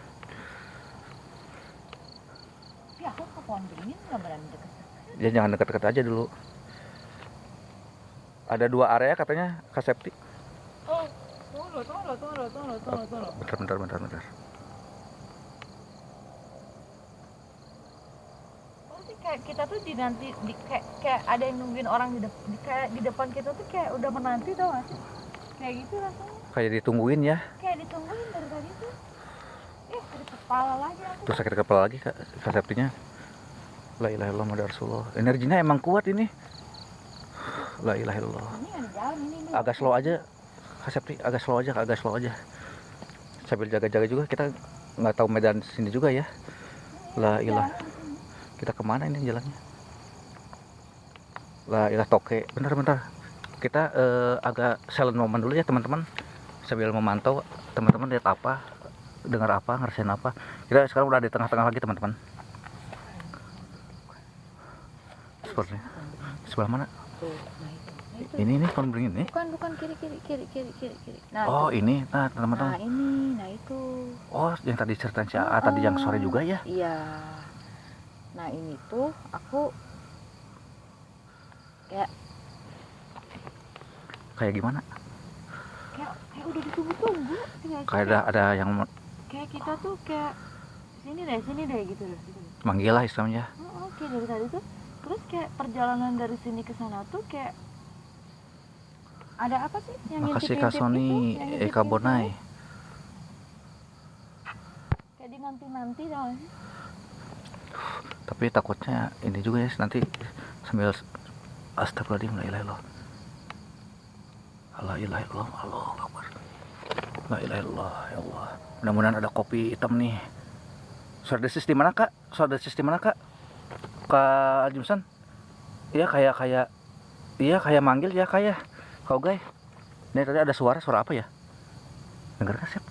Tapi aku ke pohon beringin nggak berani deket. Ya jangan dekat-dekat aja dulu. Ada 2 area katanya Kak Septi. Oh, tunggu. Bentar. Berarti kayak kita tuh kayak ada yang nungguin orang kayak di depan kita tuh kayak udah menanti tau gak sih? Kayak gitu rasanya. Kayak ditungguin ya. Kayak ditungguin dari tadi tuh. Sakit kepala lagi aku. Terus sakit kepala lagi Kak Septinya. La ilaha illallah Muhammad Rasulullah. Energinya emang kuat ini. La ilaha illallah. Ini ada jalan ini. Agak slow aja Kak Septi, agak slow aja. Sambil jaga-jaga juga, kita nggak tahu medan sini juga ya. La ilah. Kita kemana ini jalannya? La ilah toke. Bentar. Kita agak silent moment dulu ya teman-teman. Sambil memantau teman-teman lihat apa, dengar apa, ngerasain apa. Kita sekarang udah di tengah-tengah lagi teman-teman. Seperti sebelah mana? Ini pohon beringin nih. Bukan kiri. Nah, Oh itu. ini, nah teman-teman. Nah itu. Oh yang tadi ceritain si AA tadi yang sore juga ya? Iya. Nah ini tuh aku Kayak gimana? Kayak udah ditunggu-tunggu. Kayak ada yang Kayak kita tuh kayak sini deh gitu loh. manggil lah istilahnya. Oke dari tadi tuh. Terus kayak perjalanan dari sini ke sana tuh kayak ada apa sih yang Makasih ngintip-ngintip Kak Sony, itu, yang ngintip-ngintip Eka Bonai. itu? Kayak dinanti-nanti tau gak sih? Tapi takutnya ini juga ya nanti sambil astagfirullahaladzim la ilaha illallah. La ilaha illallah, Allahu akbar. La ilaha illallah, ya Allah. Mudah-mudahan ada kopi hitam nih. Suara desis di mana Kak? Kak Jumsan? Iya kayak manggil ya kayak. Kau guys. Nih tadi ada suara apa ya? Dengar nggak sih?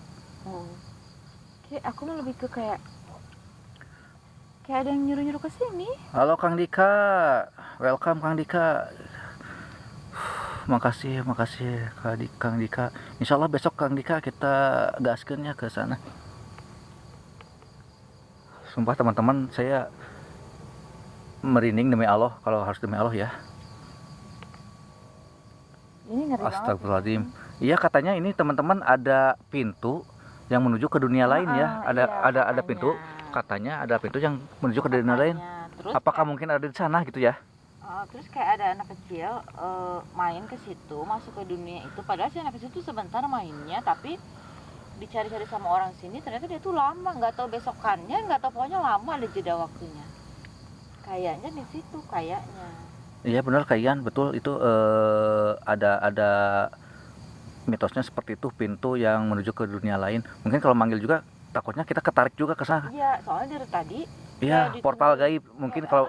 Kayak aku mah lebih ke kayak ada yang nyuruh-nyuruh ke sini. Halo Kang Dika. Welcome Kang Dika. Makasih Kang Dika. Insya Allah besok Kang Dika kita gaskeun ya ke sana. Sumpah teman-teman saya merinding demi Allah, kalau harus demi Allah ya. Ini ngeri banget. Astagfirullahaladzim. Iya katanya ini teman-teman ada pintu yang menuju ke dunia lain ya. Ada pintu. Katanya ada pintu yang menuju ke dunia lain. Terus Apakah mungkin ada di sana gitu ya? Terus kayak ada anak kecil main ke situ, masuk ke dunia itu. Padahal si anak kecil tuh sebentar mainnya, tapi dicari-cari sama orang sini. Ternyata dia tuh lama, nggak tahu besokannya, nggak tahu, pokoknya lama ada jeda waktunya. Kayaknya di situ kayaknya. Iya benar Kayan, betul itu ada mitosnya seperti itu, pintu yang menuju ke dunia lain. Mungkin kalau manggil juga takutnya kita ketarik juga ke sana. Iya, soalnya dari tadi. Iya, portal gaib. Mungkin kalau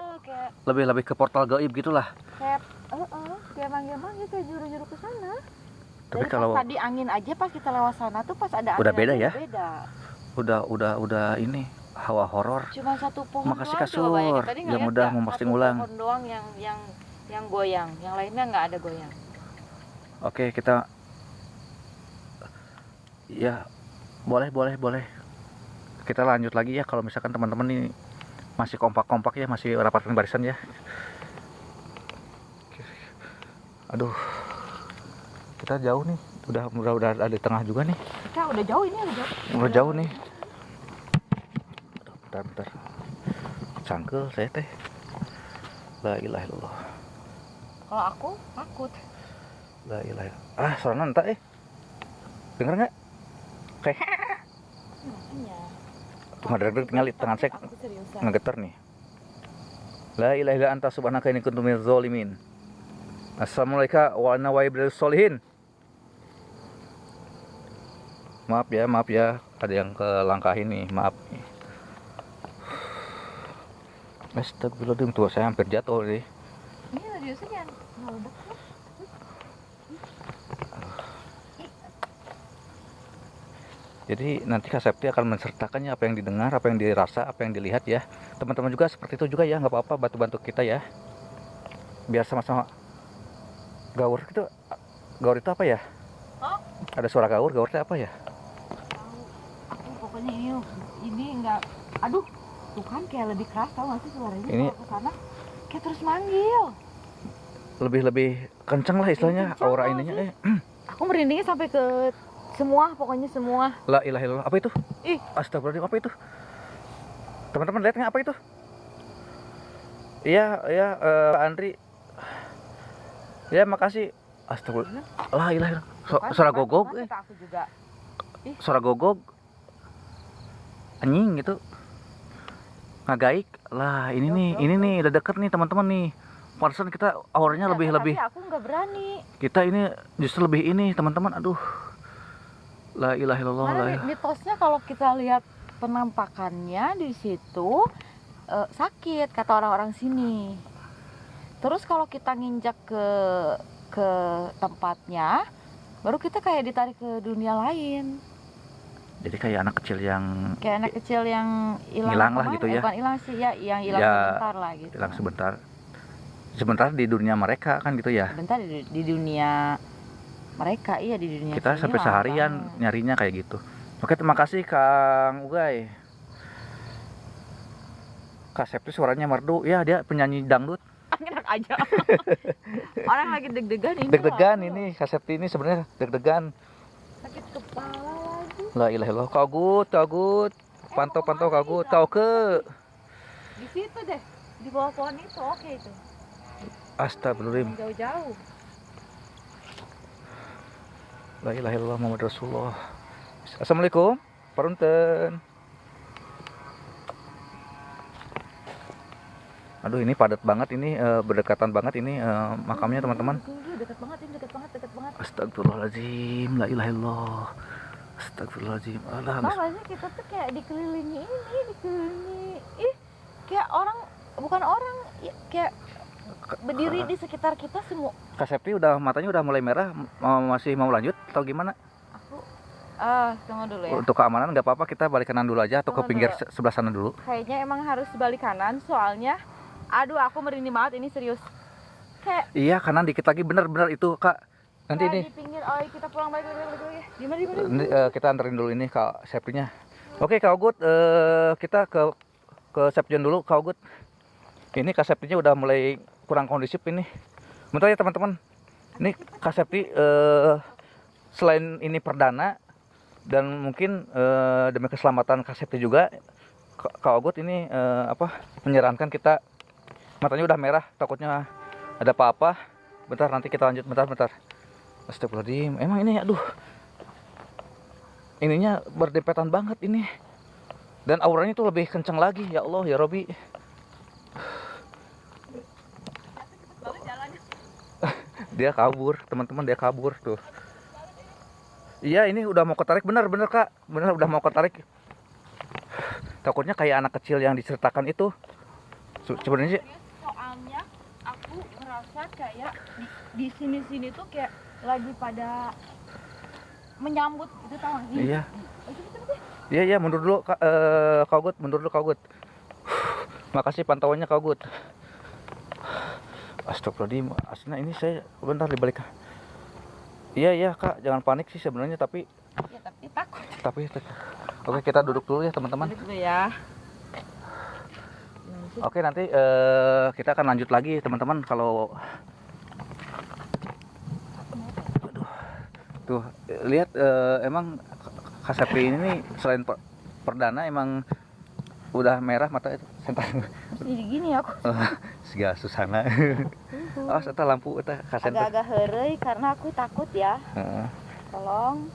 lebih ke portal gaib gitulah. Kayak manggil-manggil, kayak juru-juru ke sana. Tapi dari kalau tadi angin aja pas kita lewat sana tuh pas ada angin udah beda ya? Beda. Udah ini hawa horor. Cuma satu pohon Makasih doang, Kasur coba bayangin. Tadi yang udah memposting ulang. Satu pohon doang yang goyang, yang lainnya nggak ada goyang. Oke, kita ya boleh. Kita lanjut lagi ya kalau misalkan teman-teman ini masih kompak ya, masih rapatkan barisan ya. Aduh. Kita jauh nih. Udah ada di tengah juga nih. Kita udah jauh ini, Udah jauh nih. Aduh, bentar. Cangkel saya teh. La ilaha illallah. Kalau aku takut. La ilaha illallah. Suaranya entah denger nggak? Kayak Makanya. tuh ngadeg tinggal di tangan saya Aku seriusan. ngegeter nih. La ilaha illa anta subhanaka inni kuntu minadz zalimin. Assalamualaikum warahmatullahi wabarakatuh. Maaf ya, ada yang kelangkahin nih, maaf. Astagfirullahaladzim, tuh saya hampir jatuh nih. Ini radiusnya jangan meledak ya. Jadi nanti Kak Septi akan mensertakannya apa yang didengar, apa yang dirasa, apa yang dilihat ya. Teman-teman juga seperti itu juga ya, nggak apa-apa, bantu-bantu kita ya. Biar sama-sama gaur gitu. Gaur itu apa ya? Hah? Ada suara gaur itu apa ya? Aku pokoknya ini enggak. Aduh, tuh kan kayak lebih keras tau gak sih suaranya Ini kalau kesana kayak terus manggil. Lebih kenceng lah istilahnya, Kenceng aura lah ininya. sih. Aku merindingnya sampai ke semua, pokoknya semua. La ilaha illallah, apa itu? Ih. Astagfirullahaladzim, apa itu? Teman-teman lihat nggak apa itu? Iya, Andri. Ya, makasih. Astagfirullah. La ilaha illallah. Suara gogog. Aku juga. Suara gogog. Anjing gitu. Ngagaik. Lah, ini nih udah deket nih teman-teman nih. Pantesan kita auranya lebih. Tapi aku nggak berani. Kita ini justru lebih ini, teman-teman. Aduh. La ilaha illallah. Karena mitosnya kalau kita lihat penampakannya di situ sakit kata orang-orang sini. Terus kalau kita nginjak ke tempatnya, baru kita kayak ditarik ke dunia lain. Jadi kayak anak kecil yang hilang lah gitu ya. Bukan hilang sih ya, yang hilang sebentar lah gitu. Hilang sebentar di dunia mereka kan gitu ya. Sebentar di dunia mereka, iya di dunia kita sampai seharian nyarinya kayak gitu. Oke, terima kasih Kang Ugay. Kak Septi suaranya merdu, ya dia penyanyi dangdut. Enak aja. Orang lagi deg-degan ini. Deg-degan ini Kak Septi ini sebenarnya deg-degan. Sakit kepala lagi. La ilaha illallah. Kak Gut. Pantau Kak Gut. Kau ke di situ deh, di bawah pohon itu. Oke itu. Astagfirullahaladzim. Jauh-jauh. La ilaha illallah Muhammad Rasulullah. Assalamualaikum. Parunten. Aduh, ini padat banget ini, berdekatan banget ini makamnya teman-teman. Dekat banget. Astagfirullahaladzim. La ilaha illallah. Astagfirullahaladzim. Tahu gak sih kita tuh kayak dikelilingi. Kayak orang, bukan orang, ya, kayak berdiri di sekitar kita semua. Kak Septi matanya udah mulai merah, masih mau lanjut atau gimana? Aku tunggu dulu ya. Untuk keamanan nggak apa-apa, kita balik kanan dulu aja atau ke pinggir sebelah sana dulu. Kayaknya emang harus balik kanan, soalnya aduh aku merinding banget, ini serius. Kayak iya, kanan dikit lagi, bener itu Kak. Nanti ini di pinggir. Oh, kita pulang balik ya. Gimana? Ini, kita anterin dulu ini Kak Septinya. Oke Kak Ogut, kita ke Septian dulu Kak Ogut. Ini Kak Septinya udah mulai kurang kondisif ini. Bentar ya teman-teman. Ini Kak Septi selain ini perdana dan mungkin demi keselamatan Kak Septi juga, Kak Ogut ini menyarankan kita, matanya udah merah, takutnya ada apa-apa. Bentar, nanti kita lanjut, bentar. Astagfirullahaladzim, emang ini aduh, ininya berdempetan banget ini, dan auranya tuh lebih kencang lagi. Ya Allah ya Robi. Dia kabur teman-teman, dia kabur tuh. Iya, ini udah mau ketarik, bener Kak, bener udah mau ketarik. Takutnya kayak anak kecil yang diceritakan itu. Sebenarnya sih, soalnya aku merasa kayak di sini tuh kayak lagi pada menyambut itu, tahu nggak sih? Iya, mundur dulu Kak Ogut, mundur dulu Kak Ogut. Makasih pantauannya Kak Ogut. Astagfirullahaladzim, aslinya ini saya bentar dibalik. Iya Kak, jangan panik sih sebenarnya, tapi takut. Oke, kita duduk dulu ya teman-teman. Duduk dulu ya. Oke, nanti kita akan lanjut lagi teman-teman. Kalau tuh lihat, emang Kak Septi ini nih, selain perdana emang udah merah mata itu sentar. Jadi gini aku. Siga susana. Oh, eta lampu eta kasen. Agak-agak heureuy karena aku takut ya. Heeh. Tolong.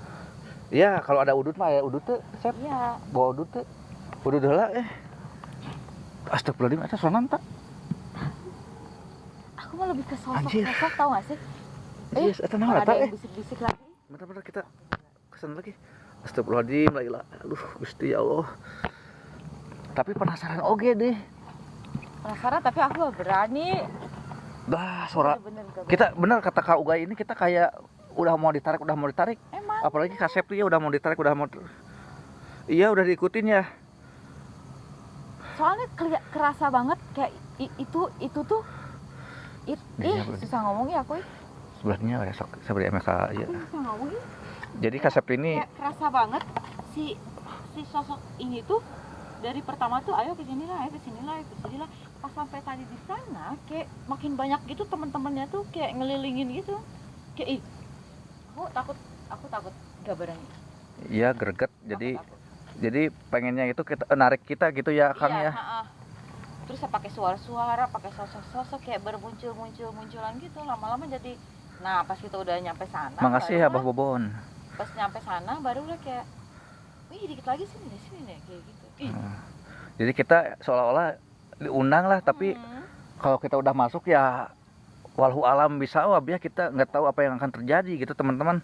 Iya, kalau ada udut mah ya udut teh, Sep. Iya. Bawa udut teh. Udut heula Astagfirullahaladzim, eta sonan tak? Aku mah lebih ke Anjir. sosok tau gak sih? Yes, eta naon ada eta yang bisik-bisik lagi. Bentar kita kesan lagi. Astagfirullahaladzim, la ilaha. Aduh, Gusti ya Allah. Tapi penasaran oge deh. Penasaran tapi aku gak berani. Dah, suara Bener-bener gak berani. kita benar kata Kak Uga ini kita kayak udah mau ditarik. Emang. Apalagi Kak Septi ya udah mau ditarik, Iya, udah diikutin ya. Soalnya kerasa banget kayak itu tuh Iya, bener. susah ngomongnya aku. Sebelahnya ya sok seperti MK ya. Susah ngomongnya. Jadi Kak Septi ini Kayak kerasa banget si sosok ini tuh dari pertama tuh ayo ke sini lah. Pas sampai tadi di sana kayak makin banyak gitu teman-temannya tuh kayak ngelilingin gitu. Kayak aku takut gak berani. iya greget. Takut. Jadi pengennya itu kita narik kita gitu ya Kang Iya, ya. Terus saya pakai suara-suara, pakai sosok-sosok kayak bermunculan gitu. Lama-lama jadi, nah pas kita udah nyampe sana. Makasih ya barulah- Abah Bobon. Pas nyampe sana baru udah kayak, wih dikit lagi sini deh kayak gitu. Ih. Jadi kita seolah-olah diundang lah, tapi kalau kita udah masuk ya walhu alam bisa ya kita nggak tahu apa yang akan terjadi gitu teman-teman.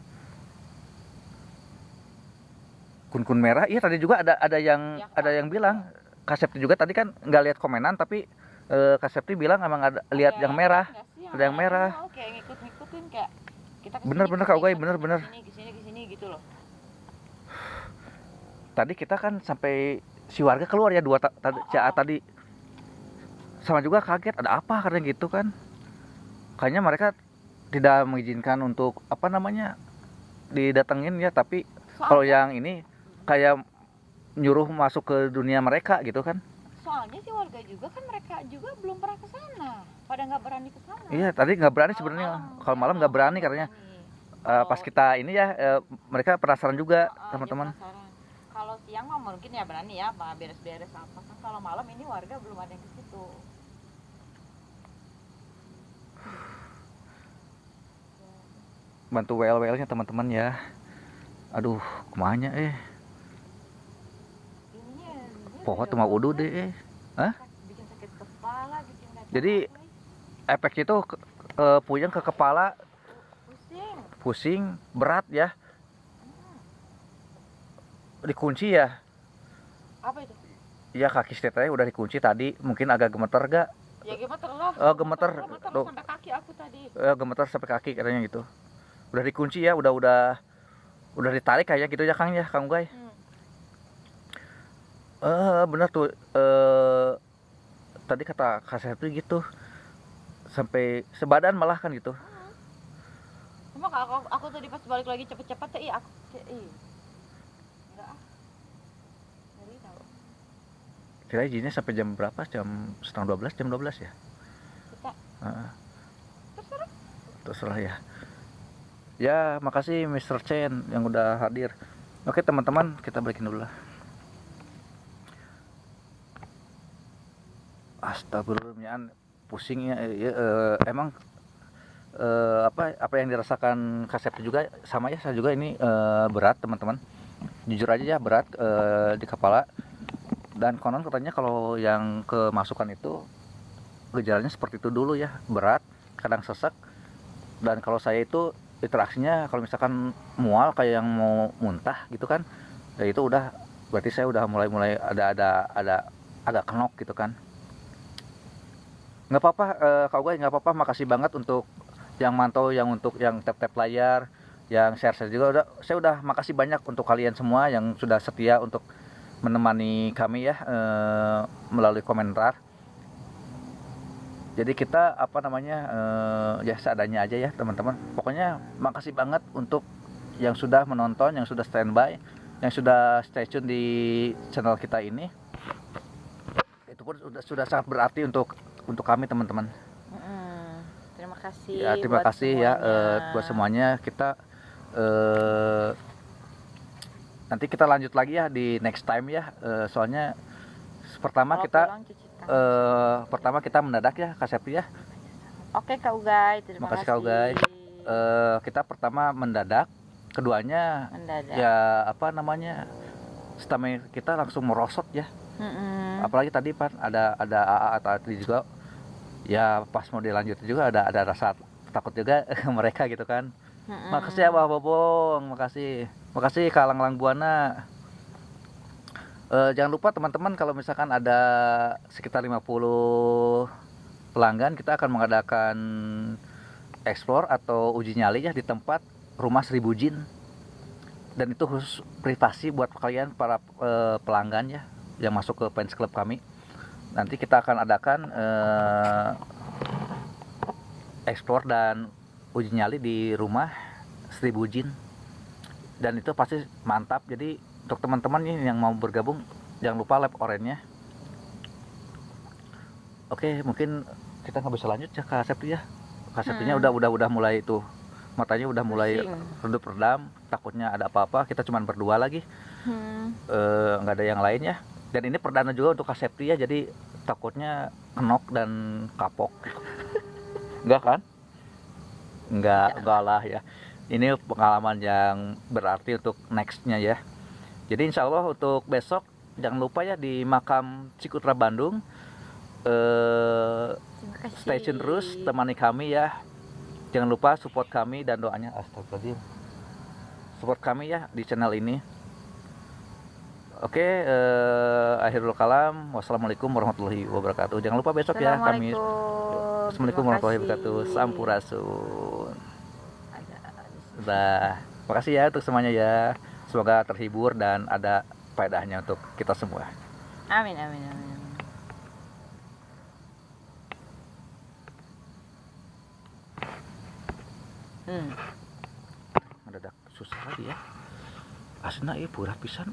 Kun merah, iya tadi juga ada yang Ya, ada yang bilang Kak Septi juga tadi kan nggak lihat komenan tapi Kak Septi bilang emang ada lihat yang merah. Ada yang merah. Kayak ngikut-ngikutin kayak kita kesini, Bener Kak Ugai, bener. Kesini gitu loh. Tadi kita kan sampai si warga keluar ya tadi sama juga kaget ada apa karena gitu kan. Kayaknya mereka tidak mengizinkan untuk apa namanya didatengin ya, tapi kalau yang ini kayak nyuruh masuk ke dunia mereka gitu kan. Soalnya si warga juga kan mereka juga belum pernah ke sana. Pada nggak berani ke sana. Iya, tadi nggak berani sebenarnya. Kalau malam nggak berani katanya. Pas kita ini ya mereka penasaran juga teman-teman. Kalau siang mah mungkin ya berani ya, apa beres-beres apa kan. Kalau malam ini warga belum ada yang ke situ. Bantu WL-WL-nya teman-teman ya. Aduh, kemana Ininya Pohon tuh mau udu deh. Hah? bikin sakit kepala, bikin nggak Jadi enak, efeknya itu puyeng ke kepala, pusing, berat ya. Dikunci ya. Apa itu? Iya, kaki teteh udah dikunci tadi, mungkin agak gemeter gak? Ya gemeter lah. Oh, gemeter. Tuh. Sampai kaki aku tadi. Gemeter sampai kaki katanya gitu. Udah dikunci ya, udah ditarik kayak gitu ya Kang ya, Kang Guy. Bener tuh. Tadi kata Kak itu gitu. Sampai sebadan malah kan gitu. Cuma aku tadi pas balik lagi cepet-cepet aku enggak ah. Ngeri tau. Kira izinnya sampai jam berapa? Jam 11:30, jam 12 ya? Kita Terserah ya. Ya, makasih Mr. Chen yang udah hadir. Oke teman-teman, kita balikin dulu lah. Astagfirullahaladzim, pusingnya emang apa yang dirasakan Kak Septi juga sama ya, saya juga ini berat teman-teman. Jujur aja ya berat di kepala. Dan konon katanya kalau yang kemasukan itu gejalanya seperti itu dulu ya, berat, kadang sesek. Dan kalau saya itu interaksinya kalau misalkan mual kayak yang mau muntah gitu kan, ya itu udah berarti saya udah mulai ada agak kenok gitu kan. Nggak apa-apa Kak Ugai, nggak apa-apa, makasih banget untuk yang mantau, yang untuk yang tap layar, yang share juga saya udah makasih banyak untuk kalian semua yang sudah setia untuk menemani kami ya melalui komentar. Jadi kita apa namanya ya seadanya aja ya teman-teman. Pokoknya makasih banget untuk yang sudah menonton, yang sudah standby, yang sudah stay tune di channel kita ini. Itu pun sudah sangat berarti untuk kami teman-teman. Terima kasih. Ya terima kasih ya buat semuanya. Kita nanti kita lanjut lagi ya di next time ya. Soalnya pertama Kalau kita pulang cuci tangan. pertama kita mendadak ya Kak Septi ya. Oke Kak Ugay, terima Makasih, kasih. Kak Ugay. Kita pertama mendadak, keduanya Mendadak. ya apa namanya, stamina kita langsung merosot ya. Apalagi tadi Pan ada AA atau Atri juga, ya pas mau dilanjut juga ada rasa takut juga mereka gitu kan. Makasih ya Bah Bobong, makasih Kak Lang Buana. Jangan lupa teman-teman, kalau misalkan ada sekitar 50 pelanggan, kita akan mengadakan explore atau uji nyali ya di tempat rumah 1000 jin. Dan itu khusus privasi buat kalian para pelanggan ya yang masuk ke fans club kami. Nanti kita akan adakan explore dan uji nyali di rumah 1000 jin. Dan itu pasti mantap. Jadi untuk teman-teman nih yang mau bergabung, jangan lupa lab orange-nya. Oke, mungkin kita nggak bisa lanjut ya Kak Septi ya. Kak Septinya udah mulai itu, matanya udah mulai redup redam, takutnya ada apa-apa. Kita cuma berdua lagi, nggak ada yang lain ya. Dan ini perdana juga untuk Kak Septi ya, jadi takutnya kenok dan kapok. Enggak kan? Enggak lah ya. Ini pengalaman yang berarti untuk nextnya ya. Jadi insya Allah untuk besok jangan lupa ya di makam Cikutra Bandung, stay tune terus, temani kami ya. Jangan lupa support kami dan doanya. Astagfirullahaladzim. Support kami ya di channel ini. Oke, akhirul kalam. Wassalamualaikum warahmatullahi wabarakatuh. Jangan lupa besok ya kami. Assalamualaikum warahmatullahi wabarakatuh. Sampurasun. Udah, makasih ya untuk semuanya ya. Semoga terhibur dan ada faedahnya untuk kita semua. Amin. Mendadak susah lagi ya. Asna purah pisan